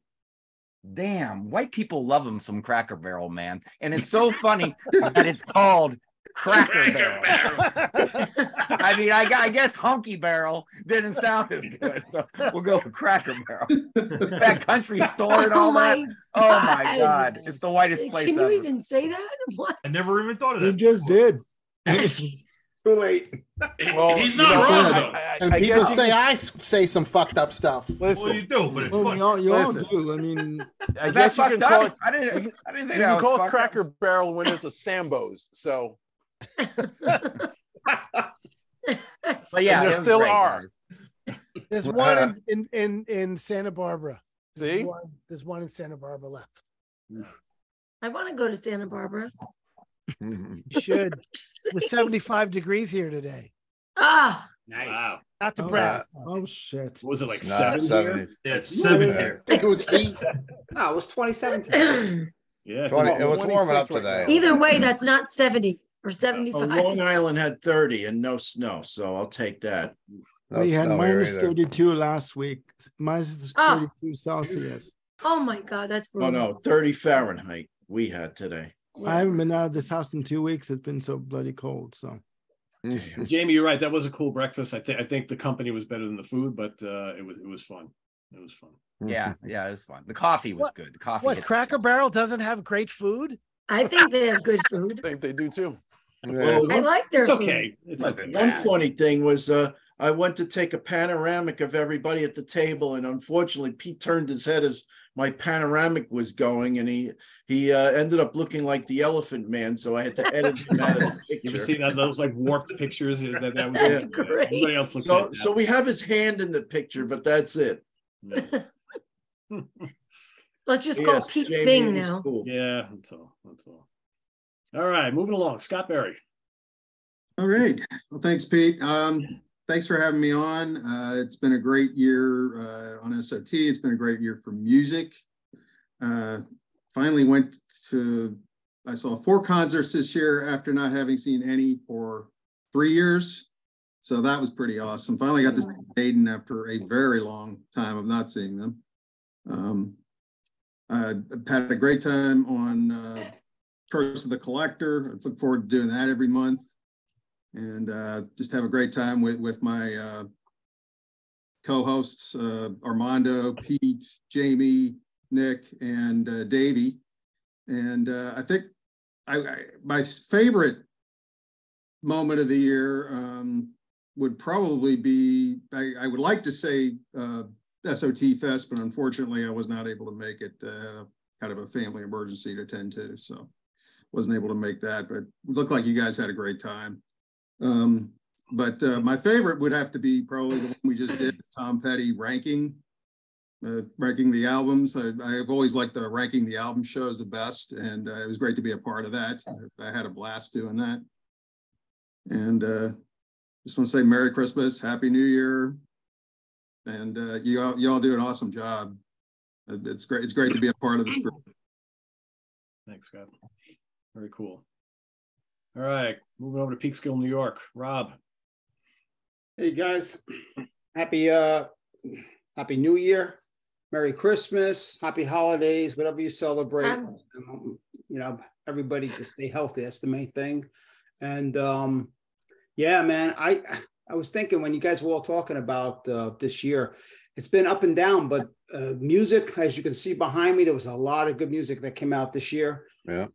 damn, white people love them some Cracker Barrel, man. And it's so funny that it's called Cracker Barrel. I mean, I guess Hunky Barrel didn't sound as good, so we'll go with Cracker Barrel. That country store and all that. Oh my God, it's the whitest place Can ever. you even say that? What? I never even thought of You that. just did. Too late. Well, He's not wrong though. And I people guess say I say some fucked up stuff. Listen, Well, you do, but it's Well, fun. you all Listen. do. I mean, I Is that guess you fucked can call up? it. I didn't think You that can was call it fucked Cracker up. Barrel when it's a Sambo's. So, But yeah, and there it was still great, are. guys. There's one in Santa Barbara. See, There's one in Santa Barbara left. I want to go to Santa Barbara. You should. It was 75 degrees here today. Ah, Nice. Wow. Not to brag. Oh shit. Was it like Not 7 70. Yeah, it's 7 Yeah. here. I think it was 8. No, it was 2017. Yeah. 20, it's- it was warming up 26 right today. now. Either way, that's not 70 or Oh, 75. Long Island had 30 and no snow, so I'll take that. No We had snow here minus either. 32 last week. Minus Oh. 32 Celsius. Oh my God, that's Oh, brutal. no, 30 Fahrenheit we had today. I haven't been out of this house in 2 weeks. It's been so bloody cold. So Jamie, you're right. That was a cool breakfast. I think the company was better than the food, but it was fun. It was fun. Yeah, it was fun. The coffee was good. The coffee. What, hit- Cracker Barrel doesn't have great food? I think they have good food. I think they do too. Well, I like their It's food. okay. It's okay. One funny thing was I went to take a panoramic of everybody at the table, and unfortunately Pete turned his head as my panoramic was going, and he ended up looking like the Elephant Man, so I had to edit him out of the You ever picture. see those like warped pictures? That was, That's great. Everybody else looks So we have his hand in the picture, but that's it. Let's just call Yes, Pete Jamie Thing was now. cool. Yeah, that's all. That's all. All right, moving along. Scott Berry. All right. Well, thanks, Pete. Thanks for having me on. It's been a great year on SOT. It's been a great year for music. Finally I saw 4 concerts this year after not having seen any for 3 years. So that was pretty awesome. Finally got to see Maiden after a very long time of not seeing them. I've had a great time on Curse of the Collector. I look forward to doing that every month. And just have a great time with my co-hosts, Armando, Pete, Jamie, Nick, and Davey. And I think my favorite moment of the year would probably be, I would like to say SOT Fest, but unfortunately I was not able to make it. Kind of a family emergency to attend to, so wasn't able to make that, but it looked like you guys had a great time. But my favorite would have to be probably the one we just did, Tom Petty ranking the albums. I've always liked the ranking the album shows the best, and it was great to be a part of that. I had a blast doing that. And just want to say Merry Christmas, Happy New Year, and you all do an awesome job. It's great. It's great to be a part of this group. Thanks, Scott. Very cool. All right, moving over to Peekskill, New York. Rob. Hey guys, happy New Year, Merry Christmas, Happy Holidays, whatever you celebrate. Everybody to stay healthy. That's the main thing. And yeah, man, I was thinking when you guys were all talking about this year, it's been up and down, but music, as you can see behind me, there was a lot of good music that came out this year. Yeah.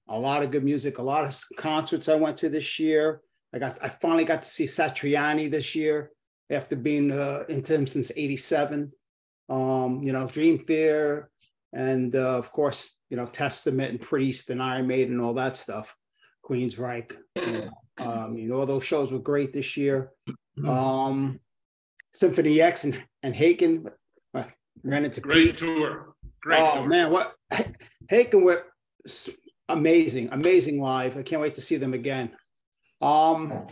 A lot of good music, a lot of concerts I went to this year. I finally got to see Satriani this year after being into him since '87. Dream Theater, and of course, Testament and Priest and Iron Maiden and all that stuff. Queensryche. All those shows were great this year. Symphony X and Haken ran into Great tour. Great tour. Man, what Haken were amazing live. I can't wait to see them again. And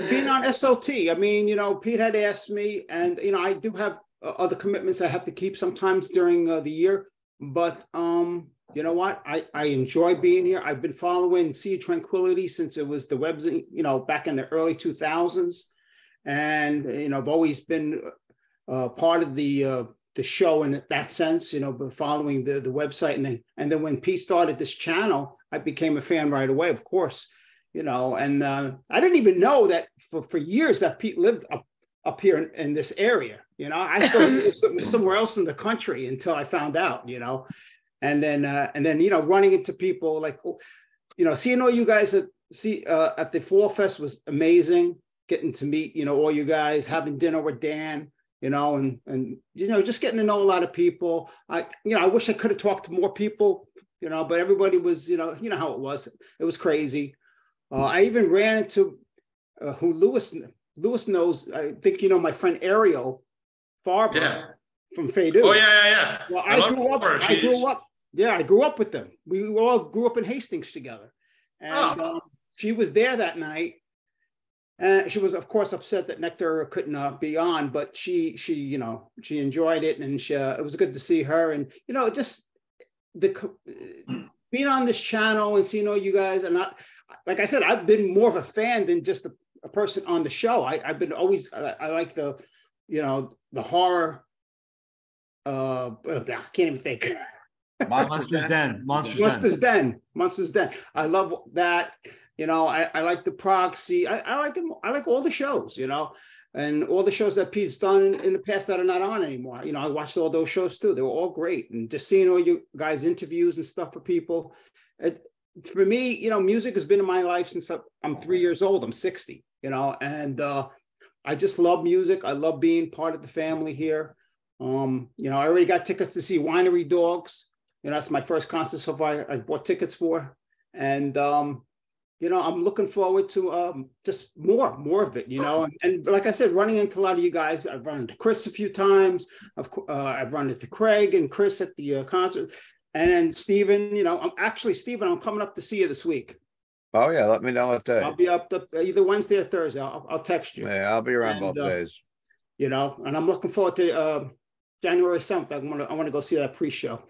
being on SOT, I mean, Pete had asked me, and I do have other commitments I have to keep sometimes during the year. But you know what? I enjoy being here. I've been following Sea of Tranquility since it was the website, back in the early 2000s, and I've always been part of the show in that sense. Following the website, and then when Pete started this channel, I became a fan right away, of course. And I didn't even know that for years that Pete lived up here in this area. I thought he was somewhere else in the country until I found out. And then running into people like, seeing all you guys at the Fall Fest was amazing. Getting to meet all you guys, having dinner with Dan, and just getting to know a lot of people. I wish I could have talked to more people, but everybody was, how it was. It was crazy. I even ran into who Lewis knows. I think my friend Ariel Farber from Faydu. Oh yeah. Well, I grew up with them. We all grew up in Hastings together, and she was there that night. And she was, of course, upset that Nectar couldn't be on, but she enjoyed it, and it was good to see her. And just being on this channel and seeing all you guys. And like I said, I've been more of a fan than just a person on the show. I've been always I like the horror. I can't even think. Monsters Den. Monsters Den. I love that. I like the Prog. I like them. I like all the shows, and all the shows that Pete's done in the past that are not on anymore. I watched all those shows too. They were all great. And just seeing all you guys' interviews and stuff for people. For me, music has been in my life since I'm 3 years old. I'm 60, and I just love music. I love being part of the family here. I already got tickets to see Winery Dogs. That's my first concert so far I bought tickets for. And, I'm looking forward to just more of it, and like I said, running into a lot of you guys. I've run into Chris a few times. I've run into Craig and Chris at the concert. And then Steven, I'm coming up to see you this week. Oh yeah, let me know what day. I'll be up either Wednesday or Thursday. I'll text you. Yeah, I'll be around both days. And I'm looking forward to January 7th. I want to go see that pre-show.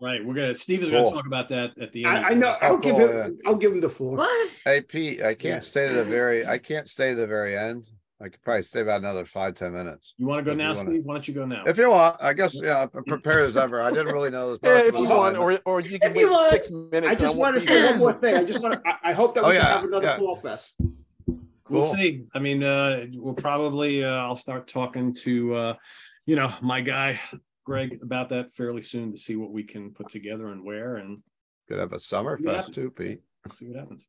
Right, Steve is going to talk about that at the end. I know. I'll give him the floor. What? Hey Pete, I can't stay to the very end. I could probably stay about another 5-10 minutes. You want to go now, Steve? Why don't you go now? If you want, I guess. Yeah, I'm prepared as ever. I didn't really know this. Yeah, if you want, or you can wait 6 minutes. I just want to say one more thing. I hope that we can have another Fall Fest. We'll see. I mean, we'll probably. I'll start talking to, my guy Greg about that fairly soon to see what we can put together and where. And could have a summer fest too, Pete. Let's see what happens.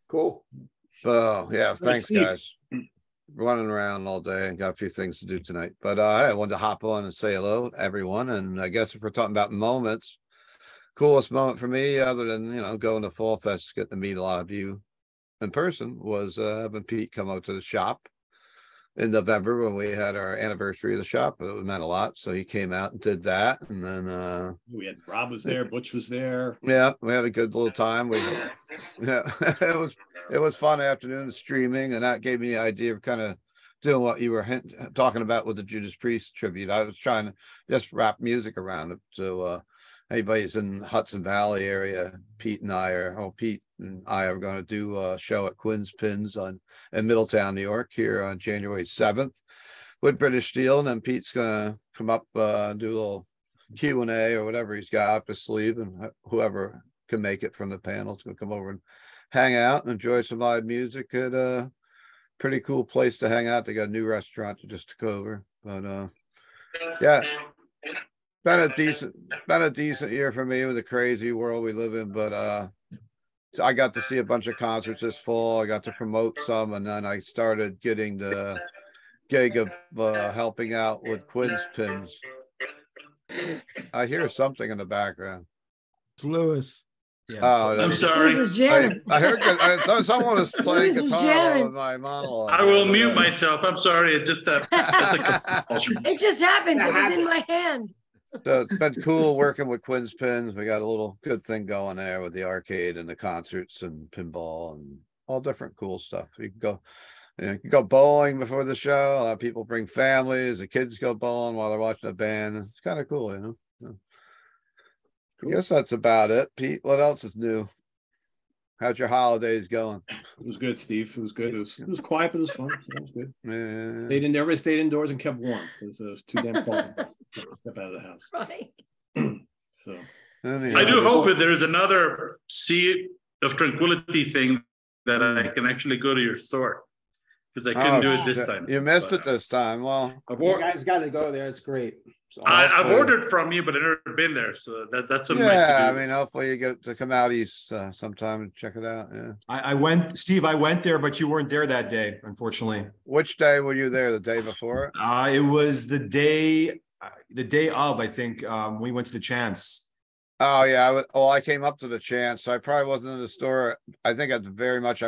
Cool. Oh yeah, thanks guys. Running around all day and got a few things to do tonight, but I wanted to hop on and say hello to everyone. And I guess if we're talking about moments, coolest moment for me, other than going to Fall Fest, get to meet a lot of you in person, was having Pete come out to the shop in November when we had our anniversary of the shop. It meant a lot, so he came out and did that. And then we had Rob was there, Butch was there. Yeah, we had a good little time. It was fun afternoon streaming, and that gave me the idea of kind of doing what you were talking about with the Judas Priest tribute. I was trying to just wrap music around it. So anybody's in Hudson Valley area, Pete and I are going to do a show at Quinn's Pins in Middletown, New York, here on January 7th with British Steel. And then Pete's going to come up and do a little Q&A or whatever he's got up his sleeve, and whoever can make it from the panel is going to come over and hang out and enjoy some live music at a pretty cool place to hang out. They got a new restaurant that just took over. But yeah, been a decent year for me with the crazy world we live in. But I got to see a bunch of concerts this fall. I got to promote some, and then I started getting the gig of helping out with Quinn's Pins. I hear something in the background. It's Lewis. Yeah. Oh, I'm sorry. I heard someone was playing guitar with my monologue. I will mute myself. I'm sorry. It just it just happens. It was in my hand. So it's been cool working with Quinn's Pins. We got a little good thing going there with the arcade and the concerts and pinball and all different cool stuff. You can go bowling before the show. A lot of people bring families. The kids go bowling while they're watching a band. It's kind of cool, Cool. I guess that's about it. Pete, what else is new? How's your holidays going? It was good, Steve. It was good. It was quiet, but it was fun. It was good. Yeah. Everybody stayed indoors and kept warm because it was too damn cold to step out of the house. Right. So I do hope that there is another Sea of Tranquility thing that I can actually go to your store, because I couldn't do it this time. You missed it this time. Well, you guys got to go there. It's great. So I've ordered from you, but I've never been there, so that's I mean, hopefully you get to come out east sometime and check it out. Yeah, I went, Steve. I went there, but you weren't there that day, unfortunately. Which day were you there? The day before? It was the day of. I think we went to the Chance. Oh yeah, I came up to the Chance, so I probably wasn't in the store. I think I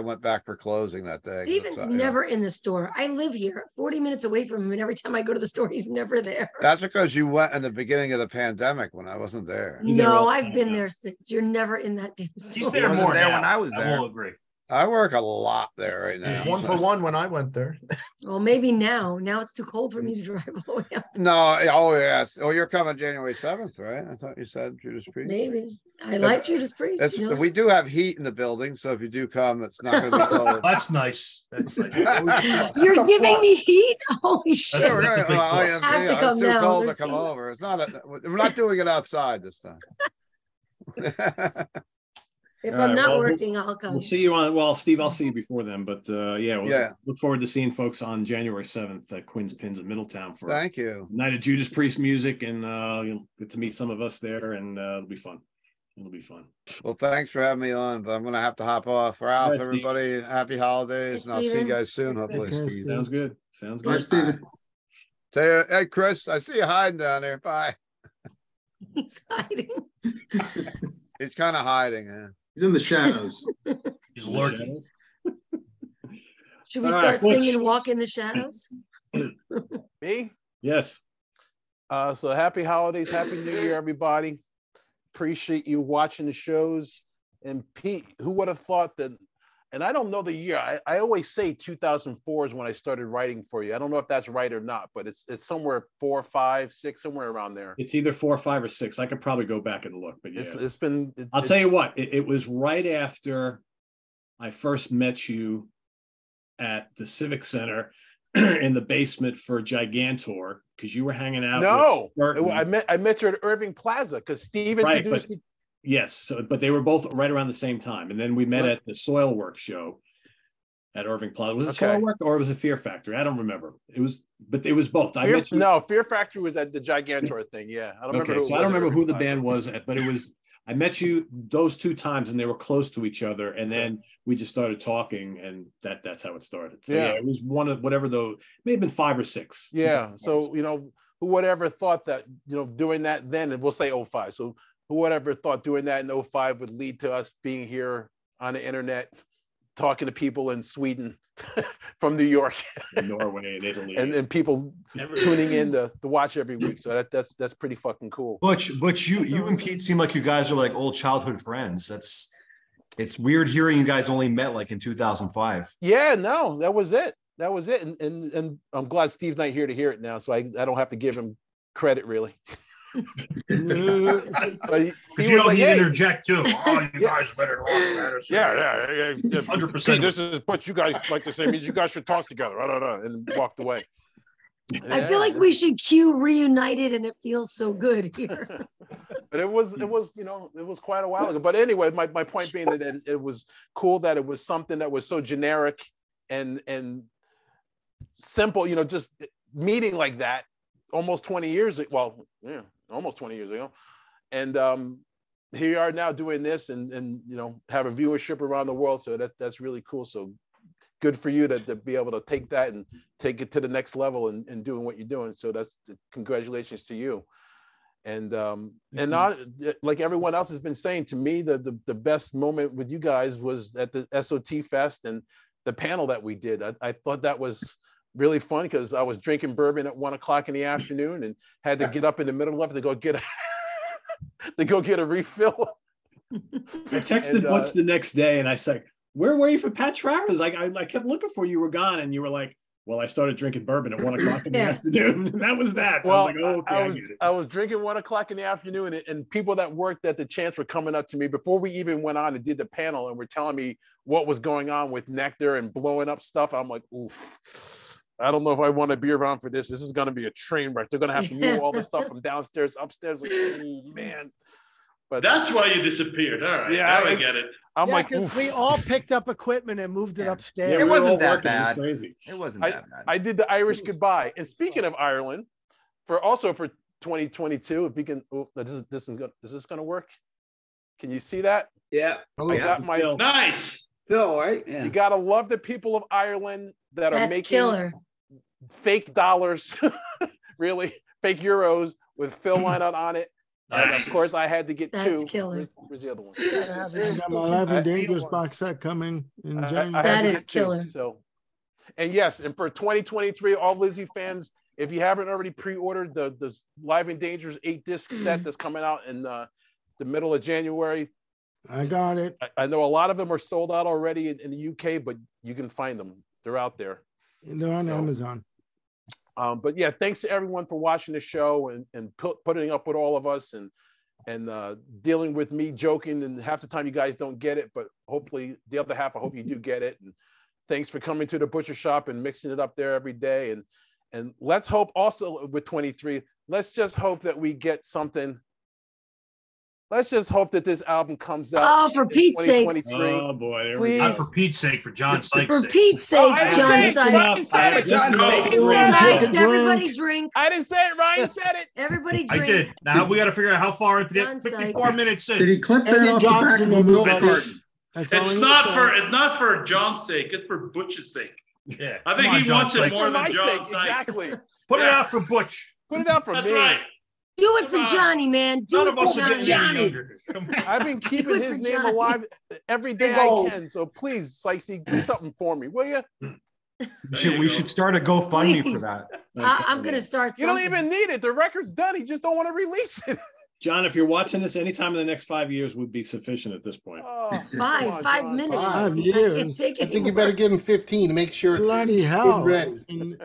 went back for closing that day. Steven's never in the store. I live here 40 minutes away from him, and every time I go to the store, he's never there. That's because you went in the beginning of the pandemic when I wasn't there. No, I've been there since. You're never in that damn store. He's there more there when I was there. I will agree. I work a lot there right now. 1 for 1 when I went there. Well, maybe now. Now it's too cold for me to drive all the way up. No, oh yes. Oh, you're coming January 7th, right? I thought you said Judas Priest. Maybe. I like Judas Priest. You know? We do have heat in the building, so if you do come, it's not going to be cold. That's nice. That's nice. You're giving me heat? Holy shit. That's a big I have to come it's too now. cold to There's come heat. over. It's not. We're not doing it outside this time. If All I'm right, not well, working, I'll come. We'll see you on. Well, Steve, I'll see you before then. But yeah, we'll Yeah. look forward to seeing folks on January 7th at Quinn's Pins at Middletown for Thank you. Night of Judas Priest music, and you'll get to meet some of us there, and it'll be fun. It'll be fun. Well, thanks for having me on, but I'm going to have to hop off. Ralph, All right, Steve. everybody, happy holidays, and I'll see you guys soon, hopefully. Sounds good. Sounds Bye, good. Steven. Hey, Chris, I see you hiding down there. Bye. He's hiding. He's kind of hiding. Huh? He's in the shadows. He's lurking. Should we All right, start folks. singing Walk in the Shadows? Me? Yes. So happy holidays, happy new year, everybody. Appreciate you watching the shows. And Pete, who would have thought that, and I don't know the year. I always say 2004 is when I started writing for you. I don't know if that's right or not, but it's somewhere 4, 5, 6, somewhere around there. It's either 4, 5, or 6. I could probably go back and look, but yeah, It's been. I'll tell you what. It was right after I first met you at the Civic Center in the basement for Gigantor, because you were hanging out. No, with Burton. I met you at Irving Plaza because Steve introduced me. Yes, so, but they were both right around the same time, and then we met at the Soilwork show at Irving Plaza. Was it Soilwork or was it Fear Factory? I don't remember. It was both. Fear Factory was at the Gigantor thing. Yeah, I don't remember. So I don't remember who the band was, but it was. I met you those 2 times, and they were close to each other, and then we just started talking, and that's how it started. So yeah, it was one of whatever though. May have been 5 or 6. Yeah. So who would ever thought that doing that then, and we'll say 05. So who would ever thought doing that in 05 would lead to us being here on the internet, talking to people in Sweden, from New York, and Norway, and Italy, and people tuning in to watch every week. So that's pretty fucking cool. But you and Pete seem like you guys are like old childhood friends. It's weird hearing you guys only met like in 2005. Yeah, no, that was it. And I'm glad Steve's not here to hear it now, so I don't have to give him credit really. Because you don't need to interject too. Oh, you guys better rock that. Yeah, 100%. This is what you guys like to say means you guys should talk together. And walked away. I feel like we should cue Reunited, and it feels so good here. But it was quite a while ago. But anyway, my point being that it was cool that it was something that was so generic and simple, just meeting like that almost 20 years almost 20 years ago. And here you are now doing this and have a viewership around the world. So that's really cool. So good for you to be able to take that and take it to the next level and doing what you're doing. So that's congratulations to you. And not like everyone else has been saying, to me, the best moment with you guys was at the SOT Fest and the panel that we did. I thought that was really fun because I was drinking bourbon at 1 o'clock in the afternoon and had to get up in the middle of it to go get a refill. I texted Butch the next day and I said, "Where were you for Pat Travers? I kept looking for you. You were gone." And you were like, "Well, I started drinking bourbon at 1 o'clock in the afternoon." And that was that. Well, I was like, "Oh, okay, I get it." I was drinking 1 o'clock in the afternoon, and people that worked at the Chance were coming up to me before we even went on and did the panel, and were telling me what was going on with Nectar and blowing up stuff. I'm like, oof. I don't know if I want to be around for this. This is going to be a train wreck. They're going to have to move all this stuff from downstairs, upstairs. Like, oh, man. But that's why you disappeared. All right. Yeah, I get it. I'm like, because we all picked up equipment and moved it upstairs. It wasn't that bad. It was crazy. It wasn't that bad. I did the Irish goodbye. And speaking of Ireland, for 2022, if we can, this is going to work. Can you see that? Yeah. I got my nice Phil, right? Yeah. You got to love the people of Ireland that are making killer. Fake dollars, really fake euros with Phil line out on it. And of course, I had to get That's 2. killer. Where's the other one? I got my 11 Dangerous box set coming in January. That is killer. So, and yes, and for 2023, all Lizzie fans, if you haven't already pre-ordered the Live and Dangerous 8-disc set that's coming out in the middle of January, I got it. I know a lot of them are sold out already in the UK, but you can find them. They're out there. They're on Amazon. But yeah, thanks to everyone for watching the show and putting up with all of us and dealing with me joking. And half the time you guys don't get it, but hopefully the other half, I hope you do get it. And thanks for coming to the butcher shop and mixing it up there every day. And let's hope also with 23, let's just hope that we get something. Let's just hope that this album comes out. Oh, for Pete's sake. Oh boy, please. not for Pete's sake, for John Sykes' For sake. Pete's sake, John Sykes. Sykes, everybody drink. I didn't say it. Ryan said it. Everybody I drink. did. Now we got to figure out how far into the 54 minutes in. Did he clip that off the back of a milk carton? It's not for John's sake. It's for Butch's sake. Yeah, I think he wants it more than John Sykes. Exactly. Put it out for Butch. Put it out for That's me. right. Do it for Johnny, man. Do None it of for us are getting Johnny. any younger. I've been keeping his name Johnny. alive every day I can. So please, Sykesy, do something for me, will you? We should start a GoFundMe for Please. that. I'm going to start You don't something. even need it. The record's done. He just don't want to release it. John, if you're watching this, anytime in the next 5 years would be sufficient at this point. Five minutes. 5 I can't years. take I it think you better give him 15 to make sure it's Bloody good hell. and ready.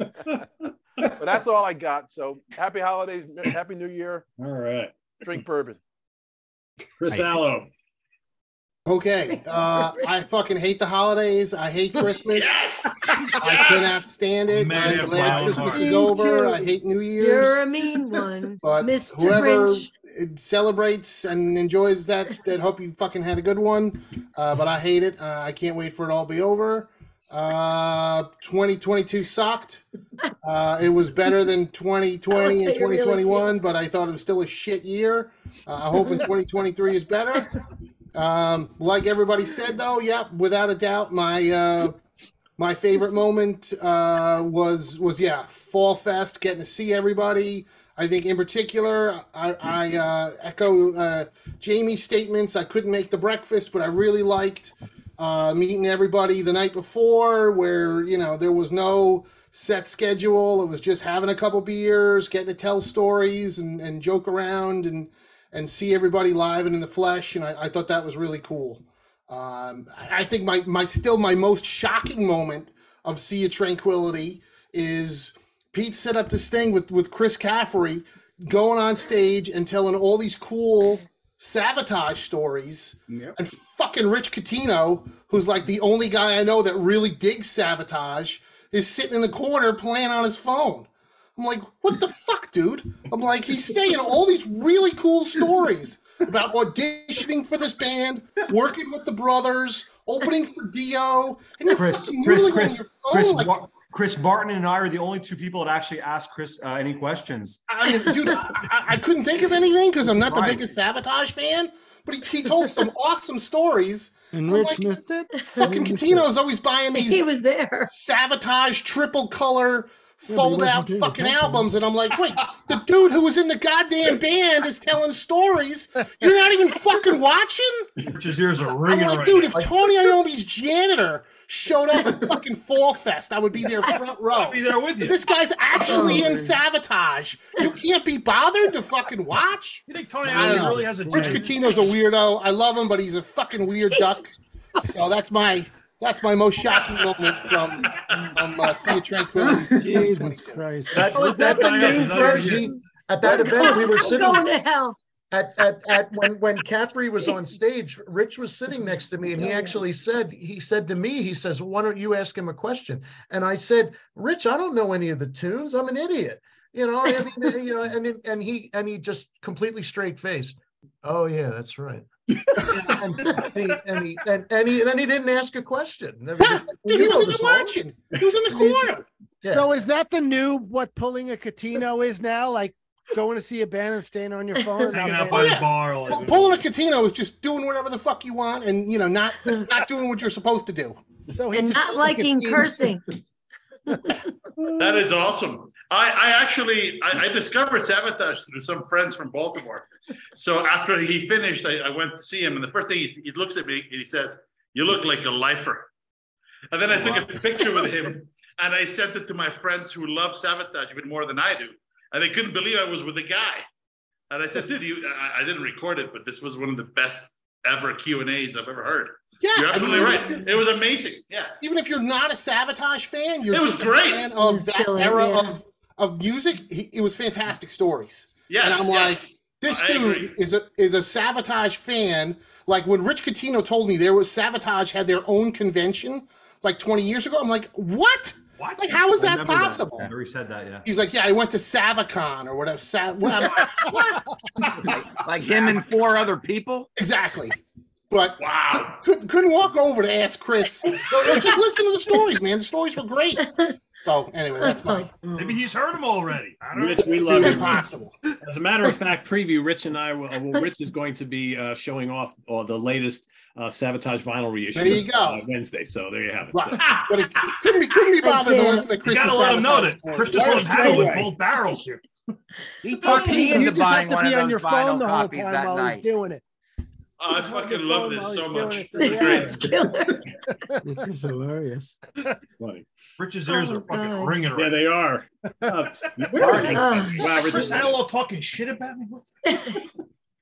But that's all I got. So happy holidays, happy new year. All right. Drink bourbon. Chris Allo. Okay. I fucking hate the holidays. I hate Christmas. I cannot stand it. Man, I'm glad Christmas is Me over. too. I hate New Year's. You're a mean one, But Mr. whoever Grinch. celebrates and enjoys that hope you fucking had a good one. But I hate it. I can't wait for it all to be over. 2022 sucked. It was better than 2020 and 2021, but I thought it was still a shit year. I hope in 2023 is better. Like everybody said, though, yeah, without a doubt, my favorite moment was Fall Fest, getting to see everybody. I think in particular, I echo Jamie's statements. I couldn't make the breakfast, but I really liked meeting everybody the night before, where there was no set schedule. It was just having a couple beers, getting to tell stories and joke around and see everybody live and in the flesh. And I thought that was really cool. I think my most shocking moment of Sea of Tranquility is Pete set up this thing with Chris Caffrey going on stage and telling all these cool Savatage stories. Yep. And fucking Rich Catino, who's like the only guy I know that really digs Savatage, is sitting in the corner playing on his phone. I'm like, what the fuck, dude? I'm like, he's saying all these really cool stories about auditioning for this band, working with the brothers, opening for Dio, and you're fucking noodling on your phone. Like, Chris Barton and I are the only two people that actually ask Chris any questions. I mean, dude, I couldn't think of anything because I'm not the biggest Savatage fan, but he told some awesome stories. And Rich missed it? Fucking Catino's always buying these He was there. Savatage triple color he fold wasn't out paying fucking attention. albums, and I'm like, wait, the dude who was in the goddamn band is telling stories. You're not even fucking watching? Rich's ears are I'm ringing like, right dude, now. if Tony Iommi's janitor showed up at fucking Fall Fest, I would be there front row. I'll be there with you. This guy's actually in Savatage. You can't be bothered to fucking watch? You think Tony I don't Iommi know. really has a Rich chance? Catino's a weirdo. I love him, but he's a fucking weird duck. So that's my most shocking moment from Sea of Tranquility. Jesus Christ. Was that the main person at that event? We were I'm sitting going to hell. at when Caffrey was on stage. Rich was sitting next to me, and he actually said to me, he says, "Why don't you ask him a question?" And I said, "Rich, I don't know any of the tunes. I'm an idiot." And he just completely straight face. Oh yeah, that's right. and then he didn't ask a question. Dude, he wasn't watching. He was in the corner. Yeah. So is that the new what pulling a Catino is now? Like going to see a band and staying on your phone? Hanging out by the bar. Like, Pulling a Catino is just doing whatever the fuck you want, and not doing what you're supposed to do. So And not liking cursing. That is awesome. I discovered Savatage through some friends from Baltimore. So after he finished, I went to see him, and the first thing he looks at me and he says, "You look like a lifer." And then I took a picture with him, and I sent it to my friends who love Savatage even more than I do, and they couldn't believe I was with the guy. And I said, "Dude, I didn't record it, but this was one of the best ever Q&As I've ever heard. Yeah, you're absolutely right. you're- It was amazing. Yeah, Even if you're not a Savatage fan, you're It was just great. a fan of that Still, era yeah. of music. It was fantastic stories. Yes, and I'm yes. like, this I dude agree. is a Savatage fan. Like when Rich Catino told me there was Savatage had their own convention like 20 years ago. I'm like, what? What? Like, how is I that remember possible? I remember he said that, yeah. He's like, yeah, I went to Savacon or whatever. What? Like him and 4 other people. Exactly. But wow, couldn't walk over to ask Chris. Or just listen to the stories, man. The stories were great. So anyway, that's mine. Maybe he's heard them already. I don't Rich, know. we love Dude, it. impossible. As a matter of fact, preview, Rich and I, Rich is going to be showing off the latest Savatage vinyl reissue. There you go. Wednesday. So there you have it. Right. So. But it couldn't be bothered to listen to You Chris. gotta let him know that Chris just let him have it with both barrels here. He talked me You into just buying have to one be of on those your phone vinyl the whole copies time that while night. he's doing it. Oh, I fucking love this so much. This is hilarious. Funny. Rich's ears are fucking ringing Yeah, right they are. now. Wow, Chris Antelope talking shit about me? What the-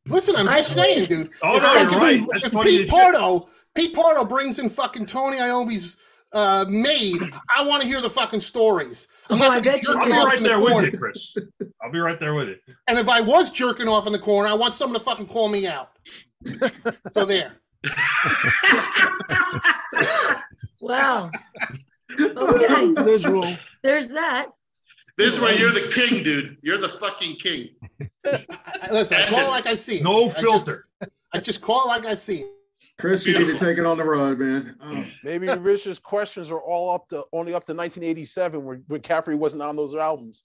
Listen, I'm just saying, dude. Oh, no, you're right. That's If funny Pete that Pardo brings in fucking Tony Iommi's maid, I want to hear the fucking stories. I'm not gonna be jerking I'll be off right in the there with corner. you, Chris. I'll be right there with you. And if I was jerking off in the corner, I want someone to fucking call me out. So there. Wow. Okay. Visual. There's that. This is where you're the king, dude. You're the fucking king. Listen, I call it like I see it. No filter. I just call it like I see it. Chris, you need to take it on the road, man. Oh. Maybe Rich's questions are all only up to 1987, where Caffrey wasn't on those albums.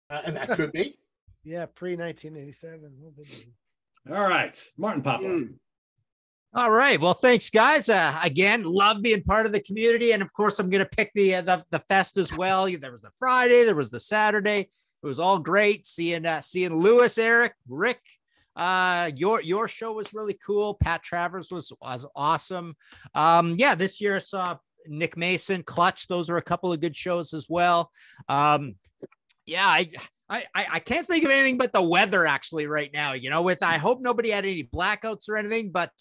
And that could be. Yeah, pre 1987. All right, Martin Popoff. All right. Well, thanks, guys. Again, love being part of the community, and of course, I'm going to pick the fest as well. There was the Friday, there was the Saturday. It was all great seeing Lewis, Eric, Rick. Your show was really cool. Pat Travers was awesome. Yeah, this year I saw Nick Mason, Clutch. Those are a couple of good shows as well. Yeah, I can't think of anything but the weather actually right now. You know, I hope nobody had any blackouts or anything, but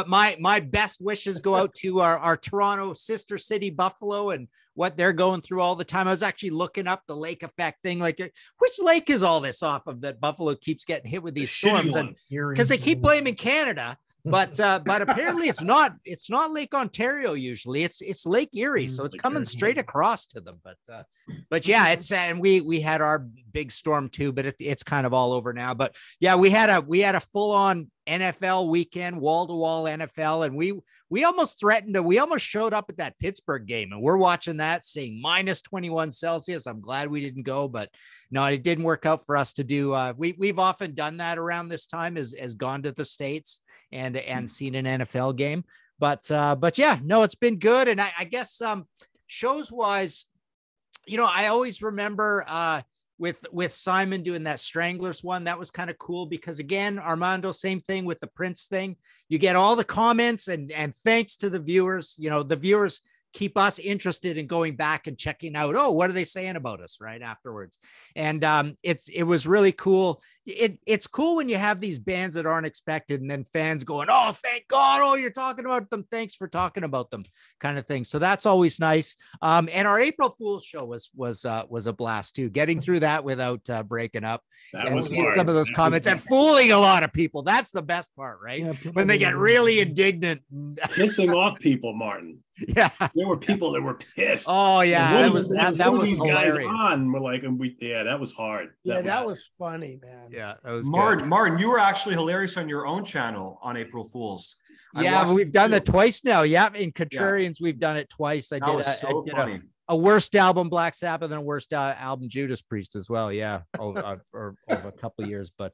my best wishes go out to our Toronto sister city, Buffalo, and what they're going through all the time. I was actually looking up the lake effect thing, like which lake is all this off of that Buffalo keeps getting hit with these storms, and because they keep blaming Canada. But apparently it's not Lake Ontario usually. It's Lake Erie, so it's coming straight across to them. But yeah, it's and we had our big storm too, but it's kind of all over now. But yeah, we had a full on NFL weekend, wall to wall NFL, and we almost showed up at that Pittsburgh game, and we're watching that, seeing minus 21 Celsius. I'm glad we didn't go, but no, it didn't work out for us to do. We've often done that around this time, as gone to the States and seen an NFL game. But yeah, no, it's been good. And I guess shows wise, you know, I always remember with Simon doing that Stranglers one. That was kind of cool because again, Armando, same thing with the Prince thing. You get all the comments and thanks to the viewers, you know, the viewers keep us interested in going back and checking out, oh, what are they saying about us right afterwards? And it was really cool. It's cool when you have these bands that aren't expected and then fans going, oh, thank God, oh, you're talking about them, thanks for talking about them, kind of thing. So that's always nice. And our April Fool's show was a blast too, getting through that without breaking up and seeing some of those comments and fooling a lot of people. That's the best part, right? Yeah, when they get really indignant, pissing off people, Martin. Yeah, there were people that were pissed. Oh yeah, that was these hilarious. guys on. We're like, that was hard. That was funny, man. Yeah, that was Martin, you were actually hilarious on your own channel on April Fools. Yeah, we've done that twice now. Yeah, in Contrarians, we've done it twice. I did a worst album Black Sabbath and a worst album Judas Priest as well. Yeah, over a couple of years. But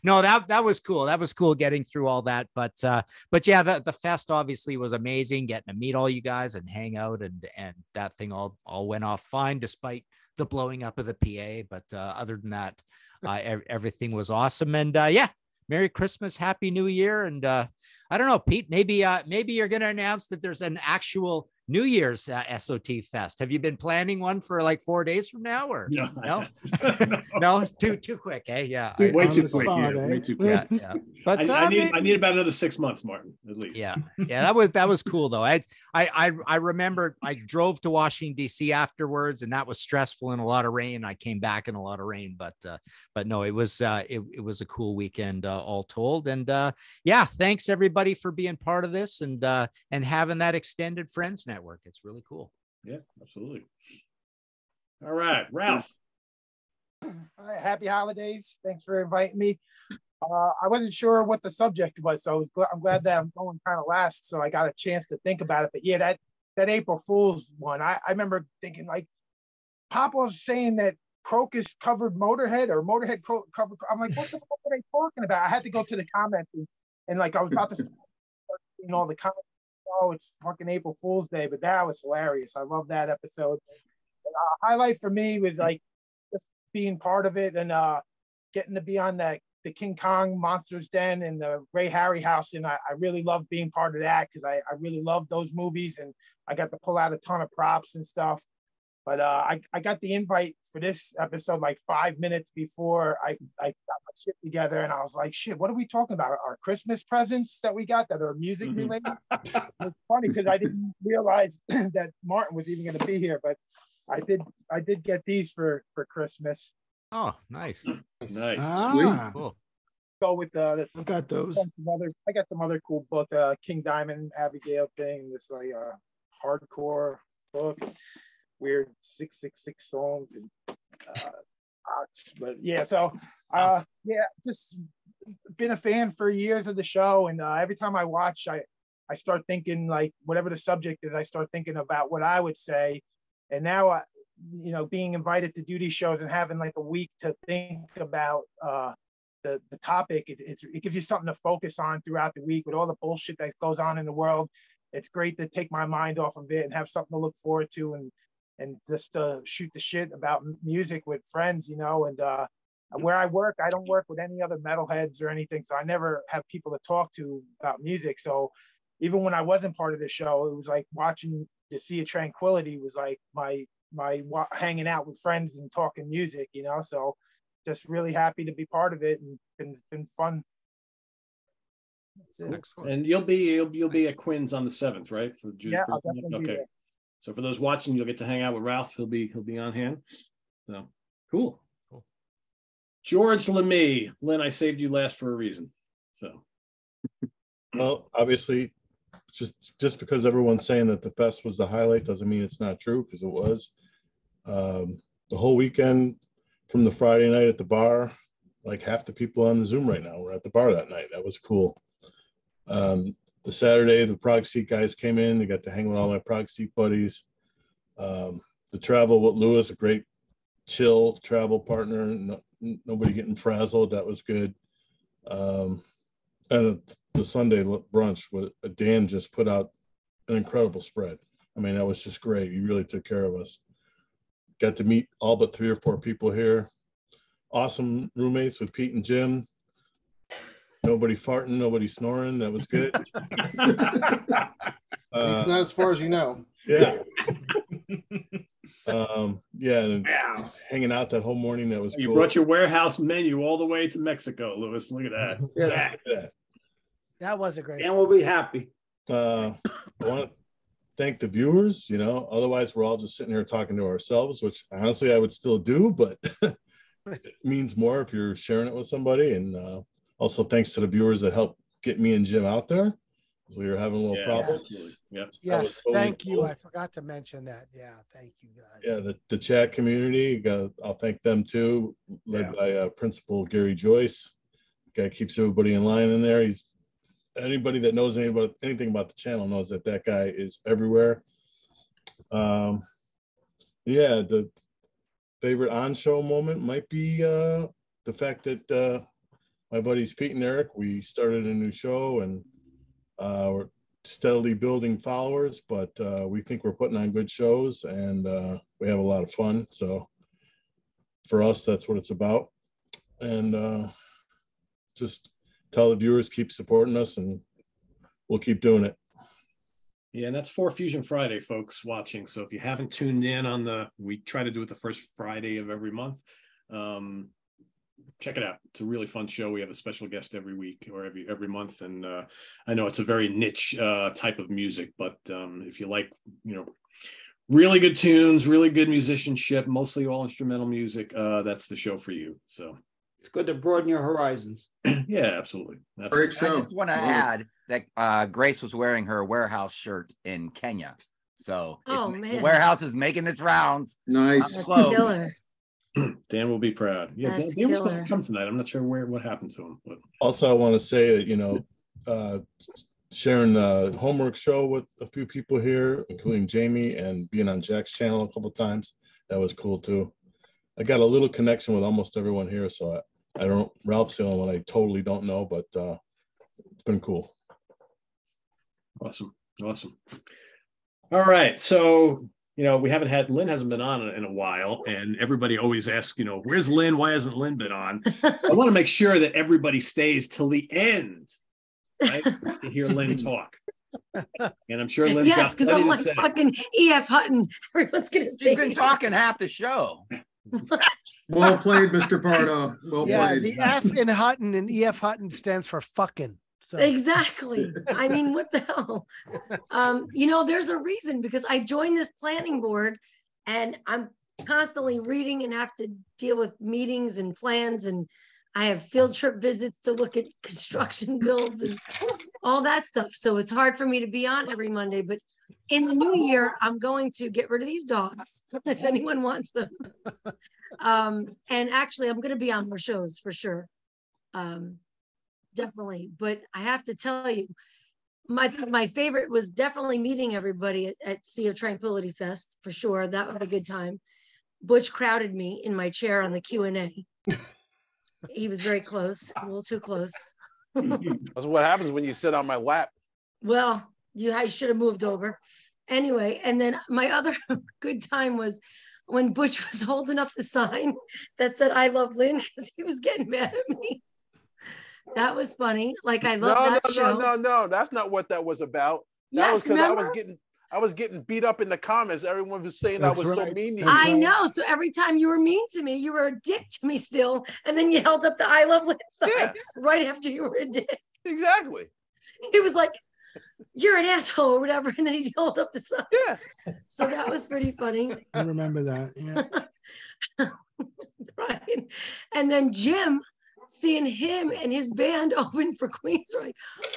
no, that was cool. That was cool getting through all that. But yeah, the fest obviously was amazing. Getting to meet all you guys and hang out and that thing all went off fine despite the blowing up of the PA. But other than that, everything was awesome. And yeah, Merry Christmas, Happy New Year. And I don't know, Pete, maybe you're going to announce that there's an actual New Year's SOT Fest. Have you been planning one for like 4 days from now, or no? No, too quick, eh? Yeah, way too quick. Yeah, way too quick. Yeah. But I need about another 6 months, Martin, at least. Yeah, that was cool though. I remember I drove to Washington D.C. afterwards, and that was stressful in a lot of rain. I came back in a lot of rain, but no, it was it was a cool weekend all told. And yeah, thanks everybody for being part of this and having that extended friends network. It's really cool. Yeah, absolutely. All right, Ralph. All right, happy holidays. Thanks for inviting me. I wasn't sure what the subject was, so I'm glad that I'm going kind of last, so I got a chance to think about it. But yeah, that April Fool's one, I remember thinking like, Papa was saying that Crocus covered Motorhead or Motorhead covered. I'm like, what the fuck are they talking about? I had to go to the comments and like I was about to start seeing all the comments. Oh, it's fucking April Fool's Day, but that was hilarious. I love that episode. And, highlight for me was like just being part of it and getting to be on the King Kong Monsters Den and the Ray Harryhausen. I really loved being part of that because I really loved those movies and I got to pull out a ton of props and stuff. But I got the invite for this episode like 5 minutes before I got my shit together, and I was like, shit, what are we talking about? Our Christmas presents that we got that are music related? It's funny because I didn't realize that Martin was even going to be here, but I did get these for Christmas. Oh, nice. Nice. Ah. Cool. Go with the I got those. I got some other cool book, King Diamond Abigail thing, this like hardcore book. Weird 666 songs and but yeah, so yeah, just been a fan for years of the show, and every time I watch, I start thinking like whatever the subject is, I start thinking about what I would say, and now you know, being invited to do these shows and having like a week to think about the topic, it gives you something to focus on throughout the week with all the bullshit that goes on in the world. It's great to take my mind off of it and have something to look forward to and just shoot the shit about music with friends, you know. And where I work, I don't work with any other metalheads or anything, so I never have people to talk to about music. So even when I wasn't part of the show, it was like watching the Sea of Tranquility was like my hanging out with friends and talking music, you know. So just really happy to be part of it, and been fun. Excellent. And you'll be at Quinn's on the 7th, right? For Judas I'll definitely be there. So for those watching, you'll get to hang out with Ralph. He'll be on hand. So cool. George Lemay, Lynn, I saved you last for a reason. So well, obviously, just because everyone's saying that the fest was the highlight doesn't mean it's not true, because it was. The whole weekend from the Friday night at the bar, like half the people on the Zoom right now were at the bar that night. That was cool. The Saturday, the Prog Seat guys came in. They got to hang with all my Prog Seat buddies. The travel with Lewis, a great chill travel partner. Nobody getting frazzled. That was good. And the Sunday brunch, Dan just put out an incredible spread. I mean, that was just great. He really took care of us. Got to meet all but 3 or 4 people here. Awesome roommates with Pete and Jim. Nobody farting, nobody snoring. That was good. It's not as far as you know. Yeah. Yeah, hanging out that whole morning. That was you cool. Brought your warehouse menu all the way to Mexico, Lewis. Look at that. Yeah. That was a great. And we'll be happy. I want to thank the viewers. You know, otherwise we're all just sitting here talking to ourselves, which honestly I would still do, but it means more if you're sharing it with somebody. And also thanks to the viewers that helped get me and Jim out there, because we were having a little problems. Yep. Yes, totally thank you. cool. I forgot to mention that. Yeah, thank you guys. Yeah, the chat community, I'll thank them too, led by Principal Gary Joyce. Guy keeps everybody in line in there. Anybody that knows anything about the channel knows that guy is everywhere. Yeah, the favorite on-show moment might be the fact that my buddies Pete and Eric, we started a new show, and we're steadily building followers, but we think we're putting on good shows, and we have a lot of fun. So for us, that's what it's about. And just tell the viewers, keep supporting us, and we'll keep doing it. Yeah, and that's for Fusion Friday, folks watching. So if you haven't tuned in we try to do it the first Friday of every month. Check it out. It's a really fun show. We have a special guest every week or every month. And I know it's a very niche type of music, but if you like, really good tunes, really good musicianship, mostly all instrumental music, that's the show for you. So it's good to broaden your horizons. Yeah, absolutely. Great show. I just want to add that Grace was wearing her warehouse shirt in Kenya. So the warehouse is making its rounds. Nice. That's killer. Dan will be proud. Yeah, Dan was supposed to come tonight. I'm not sure what happened to him. But Also, I want to say that, sharing a homework show with a few people here, including Jamie, and being on Jack's channel a couple of times, that was cool too. I got a little connection with almost everyone here, so I don't. Ralph's the only one I totally don't know, but it's been cool. Awesome. All right, so Lynn hasn't been on in a while, and everybody always asks, where's Lynn? Why hasn't Lynn been on? I want to make sure that everybody stays till the end, right, to hear Lynn talk. And I'm sure Lynn's yes, because I'm like fucking E.F. Hutton. Everyone's gonna say she's been talking half the show. Well played, Mr. Pardo. Well played. The F in Hutton and E.F. Hutton stands for fucking. So. Exactly. I mean, what the hell? There's a reason, because I joined this planning board and I'm constantly reading and have to deal with meetings and plans, and I have field trip visits to look at construction builds and all that stuff. So it's hard for me to be on every Monday, but in the new year, I'm going to get rid of these dogs if anyone wants them. And actually, I'm going to be on more shows for sure. Definitely. But I have to tell you, my favorite was definitely meeting everybody at Sea of Tranquility Fest for sure. That was a good time. Butch crowded me in my chair on the Q&A. He was very close, a little too close. That's what happens when you sit on my lap. Well, I should have moved over. Anyway, and then my other good time was when Butch was holding up the sign that said, "I love Lynn," because he was getting mad at me. That was funny. Like, I love that show. No. That's not what that was about. That was because I was getting beat up in the comments. Everyone was saying I was so mean to you. I know. So every time you were mean to me, you were a dick to me still. And then you held up the "I love Lynn" sign right after you were a dick. Exactly. It was like, "You're an asshole" or whatever. And then he held up the sign. Yeah. So that was pretty funny. I remember that. Yeah. Right. And then Jim, seeing him and his band open for Queensrÿche.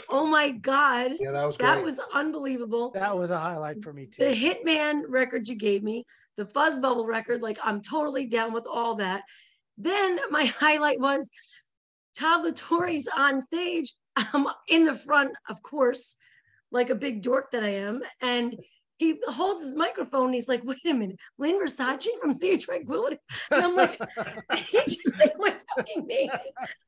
Oh my God. Yeah, that was great. That great. was unbelievable. That was a highlight for me too. The Hitman record you gave me, the Fuzz Bubble record, like, I'm totally down with all that. Then my highlight was Todd Latoure's on stage. I'm in the front, of course, like a big dork that I am. And he holds his microphone and he's like, "Wait a minute, Lynn Versace from Sea of Tranquility?" And I'm like, "Did he just say my fucking name?"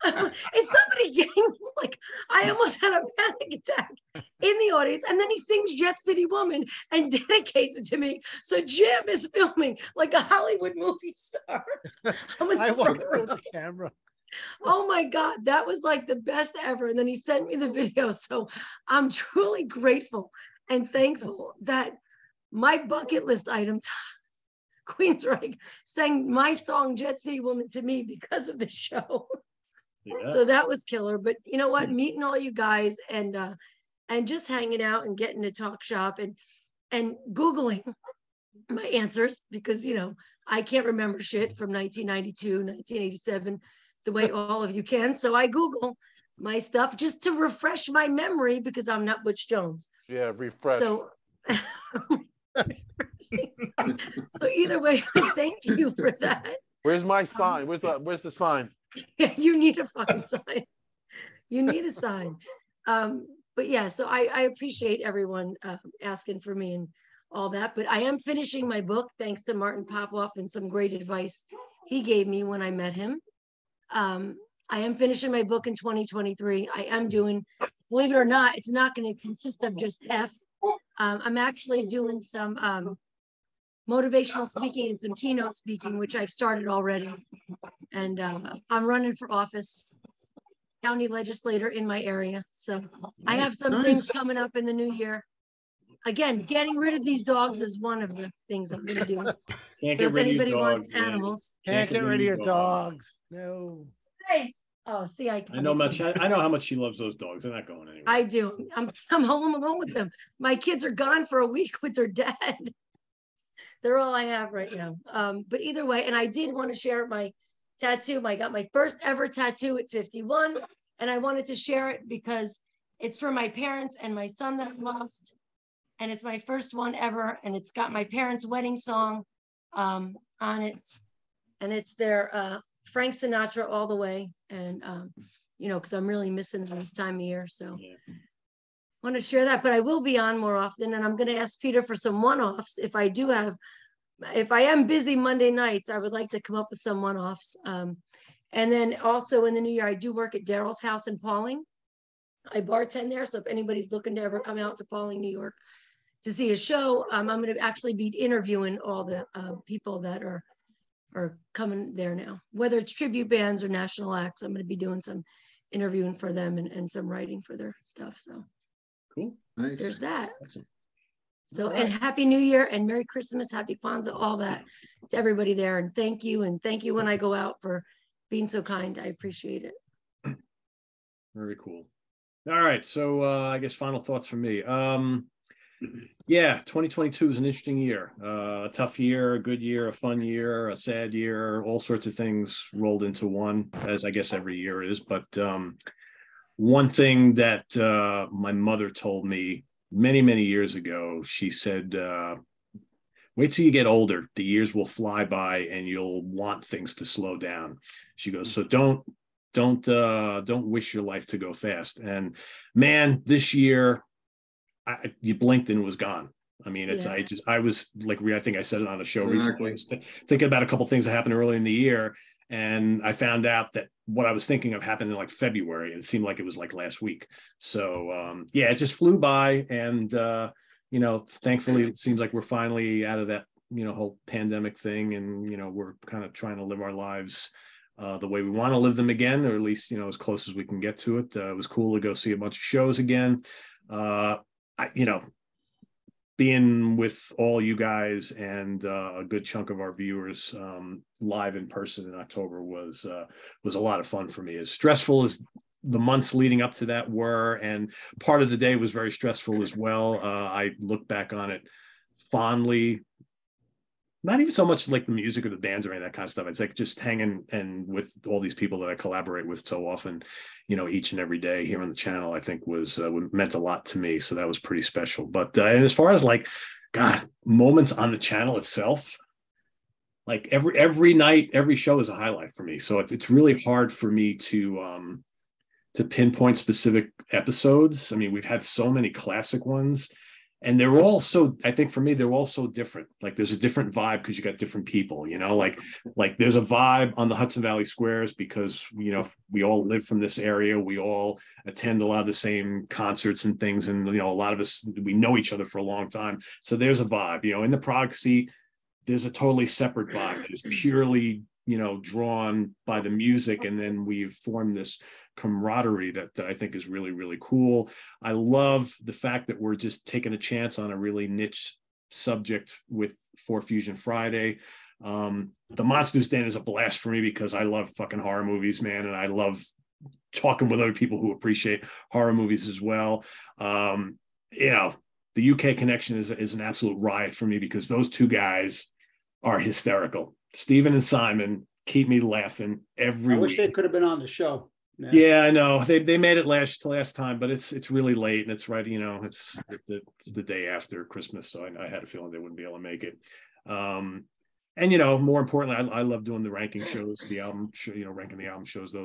Is somebody getting this? Like, I almost had a panic attack in the audience. And then he sings "Jet City Woman" and dedicates it to me. So Jim is filming like a Hollywood movie star. I walked through the camera. Oh my God, that was like the best ever. And then he sent me the video. So I'm truly grateful and thankful that my bucket list item, Queensrÿche, sang my song "Jet City Woman" to me because of the show. Yeah. So that was killer. But you know what? Meeting all you guys and just hanging out and getting to talk shop and Googling my answers, because I can't remember shit from 1992, 1987, the way all of you can. So I Google my stuff just to refresh my memory, because I'm not Butch Jones. Yeah, refresh. So, so either way, thank you for that. Where's my sign? Where's the sign? Yeah, you need a fucking sign. You need a sign. But yeah, so I appreciate everyone asking for me and all that. But I am finishing my book, thanks to Martin Popoff and some great advice he gave me when I met him. I am finishing my book in 2023. I am doing, believe it or not, it's not going to consist of just F. I'm actually doing some motivational speaking and some keynote speaking, which I've started already. And I'm running for office, county legislator in my area. So I have some things coming up in the new year. again, getting rid of these dogs is one of the things I'm going to do. Can't So get if rid of your anybody wants dogs, man. animals, Can't get rid of your dogs. No. hey, oh, see, I know much. I know how much she loves those dogs. They're not going anywhere. I do. I'm home alone with them. My kids are gone for a week with their dad. They're all I have right now. But either way, and I did want to share my tattoo. I got my first ever tattoo at 51, and I wanted to share it because it's for my parents and my son that I lost, and it's my first one ever, and it's got my parents' wedding song on it, and it's their Frank Sinatra all the way, and you know, because I'm really missing them this time of year, so. Yeah. Want to share that, but I will be on more often, and I'm going to ask Peter for some one-offs. If I am busy Monday nights, I would like to come up with some one-offs. And then also in the new year, I do work at Daryl's house in Pauling. I bartend there, so if anybody's looking to ever come out to Pauling, New York, to see a show, I'm going to actually be interviewing all the people that are coming there now, whether it's tribute bands or national acts. I'm going to be doing some interviewing for them and some writing for their stuff. So. Cool. Nice. There's that. Awesome. So, and Happy New Year and Merry Christmas, Happy Kwanzaa, all that to everybody there. And thank you. And thank you when I go out for being so kind. I appreciate it. Very cool. All right. So I guess final thoughts from me. Yeah, 2022 is an interesting year. A tough year, a good year, a fun year, a sad year, all sorts of things rolled into one, as I guess every year is. But one thing that my mother told me many, many years ago, she said, wait till you get older, the years will fly by and you'll want things to slow down. She goes, so don't wish your life to go fast. And man, this year, you blinked and it was gone. I mean, it's, yeah. I was like, I think I said it on a show recently. I was thinking about a couple of things that happened early in the year. And I found out that what I was thinking of happened in like February, and it seemed like it was like last week. So yeah, it just flew by. And, you know, thankfully, it seems like we're finally out of that, you know, whole pandemic thing. And, you know, we're kind of trying to live our lives the way we want to live them again, or at least, you know, as close as we can get to it. It was cool to go see a bunch of shows again. You know, being with all you guys and a good chunk of our viewers live in person in October was a lot of fun for me. As stressful as the months leading up to that were, and part of the day was very stressful as well. I look back on it fondly. Not even so much like the music or the bands or any of that kind of stuff. It's like just hanging and with all these people that I collaborate with so often, you know, each and every day here on the channel, I think was meant a lot to me. So that was pretty special. But and as far as like, God, moments on the channel itself, like every night, every show is a highlight for me. So it's really hard for me to pinpoint specific episodes. I mean, we've had so many classic ones. And they're all so, I think for me, they're all so different. Like there's a different vibe because you got different people, you know, like there's a vibe on the Hudson Valley Squares because, you know, we all live from this area. We all attend a lot of the same concerts and things. And, you know, a lot of us, we know each other for a long time. So there's a vibe, you know, in the Prog seat, there's a totally separate vibe that is purely, you know, drawn by the music. And then we've formed this camaraderie that I think is really, really cool. I love the fact that we're just taking a chance on a really niche subject with For Fusion Friday. The Monsters Den is a blast for me because I love fucking horror movies, man. And I love talking with other people who appreciate horror movies as well. You know, the UK connection is an absolute riot for me because those two guys are hysterical. Stephen and Simon keep me laughing every week. I wish they could have been on the show. Yeah, I know they made it last time, but it's really late and it's right. You know, it's the day after Christmas, so I had a feeling they wouldn't be able to make it. And you know, more importantly, I love doing the ranking shows, the album show, you know, ranking the album shows.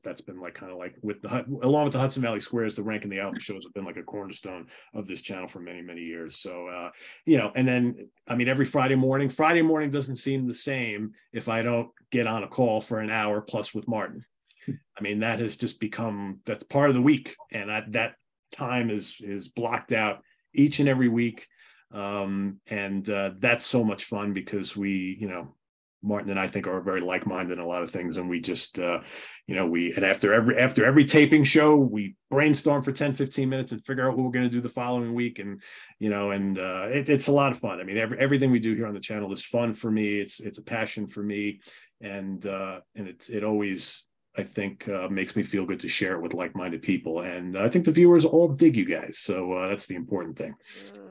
That's been like kind of like with along with the Hudson Valley Squares, the ranking the album shows have been like a cornerstone of this channel for many, many years. So you know, and then I mean, every Friday morning doesn't seem the same if I don't get on a call for an hour plus with Martin. I mean, that has just become, that's part of the week. And that time is blocked out each and every week. And that's so much fun because we, you know, Martin and I think are very like-minded in a lot of things. And we just, and after every taping show, we brainstorm for 10, 15 minutes and figure out what we're going to do the following week. And, it's a lot of fun. I mean, everything we do here on the channel is fun for me. It's a passion for me. And it always, I think, makes me feel good to share it with like-minded people. And I think the viewers all dig you guys. So that's the important thing.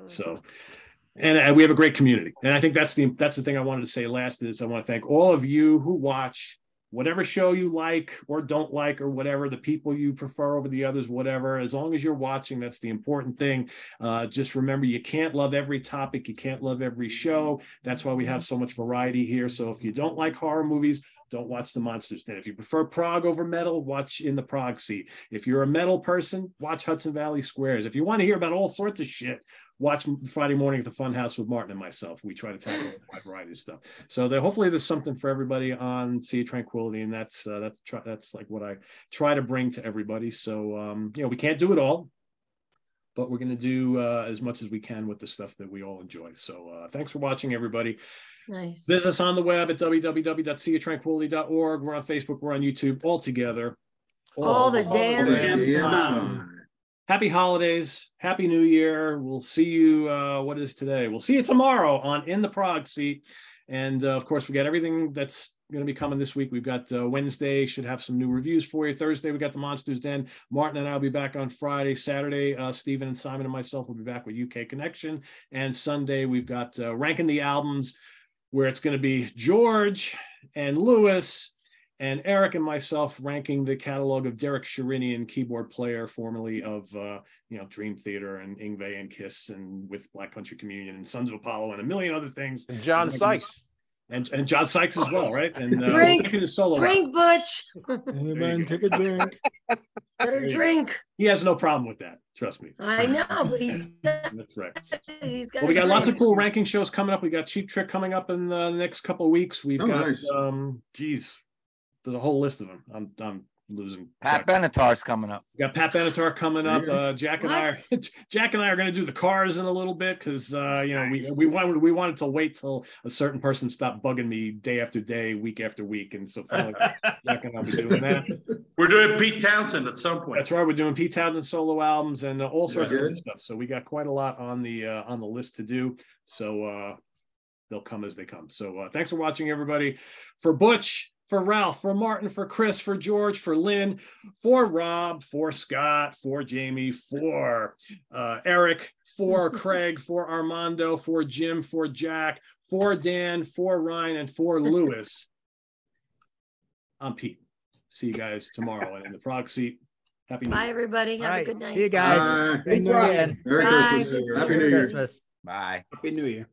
So, and we have a great community. And I think that's the thing I wanted to say last is I want to thank all of you who watch whatever show you like or don't like or whatever, the people you prefer over the others, whatever. As long as you're watching, that's the important thing. Just remember, you can't love every topic. You can't love every show. That's why we have so much variety here. So if you don't like horror movies, don't watch The Monsters Den. If you prefer prog over metal, watch In the Prog Seat. If you're a metal person, watch Hudson Valley Squares. If you want to hear about all sorts of shit, watch Friday Morning at the Funhouse with Martin and myself. We try to tackle a wide variety of stuff. So hopefully there's something for everybody on Sea of Tranquility, and that's like what I try to bring to everybody. So we can't do it all, but we're going to do as much as we can with the stuff that we all enjoy. So thanks for watching, everybody. Nice. Visit us on the web at www.seaoftranquility.org. We're on Facebook. We're on YouTube, all together. All the damn time. Happy holidays. Happy New Year. We'll see you, what is today? We'll see you tomorrow on In the Prog Seat. And of course, we got everything that's going to be coming this week. We've got Wednesday, should have some new reviews for you. Thursday, we got The Monsters Den. Martin and I will be back on Friday. Saturday, Stephen and Simon and myself will be back with UK Connection. And Sunday, we've got Ranking the Albums, where it's going to be George and Lewis and Eric and myself ranking the catalog of Derek Sherinian, keyboard player formerly of Dream Theater and Yngwie and Kiss and with Black Country Communion and Sons of Apollo and a million other things. And John Sykes. And John Sykes as well, right? And drink, solo drink, Butch. Everyone take a drink. Better drink. He has no problem with that. Trust me. I know, but he's that's right. He's got we got lots of cool ranking shows coming up. We got Cheap Trick coming up in the next couple of weeks. We've got nice. There's a whole list of them. I'm losing. Pat Benatar's coming up. We got Pat Benatar coming up. Jack and I are going to do the cars in a little bit because we wanted to wait till a certain person stopped bugging me day after day, week after week, and so finally Jack and I'll be doing that. We're doing Pete Townsend at some point. That's right. We're doing Pete Townsend solo albums and all sorts of other stuff. So we got quite a lot on the list to do. So they'll come as they come. So thanks for watching, everybody. For Butch, for Ralph, for Martin, for Chris, for George, for Lynn, for Rob, for Scott, for Jamie, for Eric, for Craig, for Armando, for Jim, for Jack, for Dan, for Ryan, and for Lewis. I'm Pete. See you guys tomorrow and In the Prog Seat. Happy New Year. Bye, everybody. Have a good night. See you guys. Merry Christmas. Happy New Year. Bye. Happy New Year.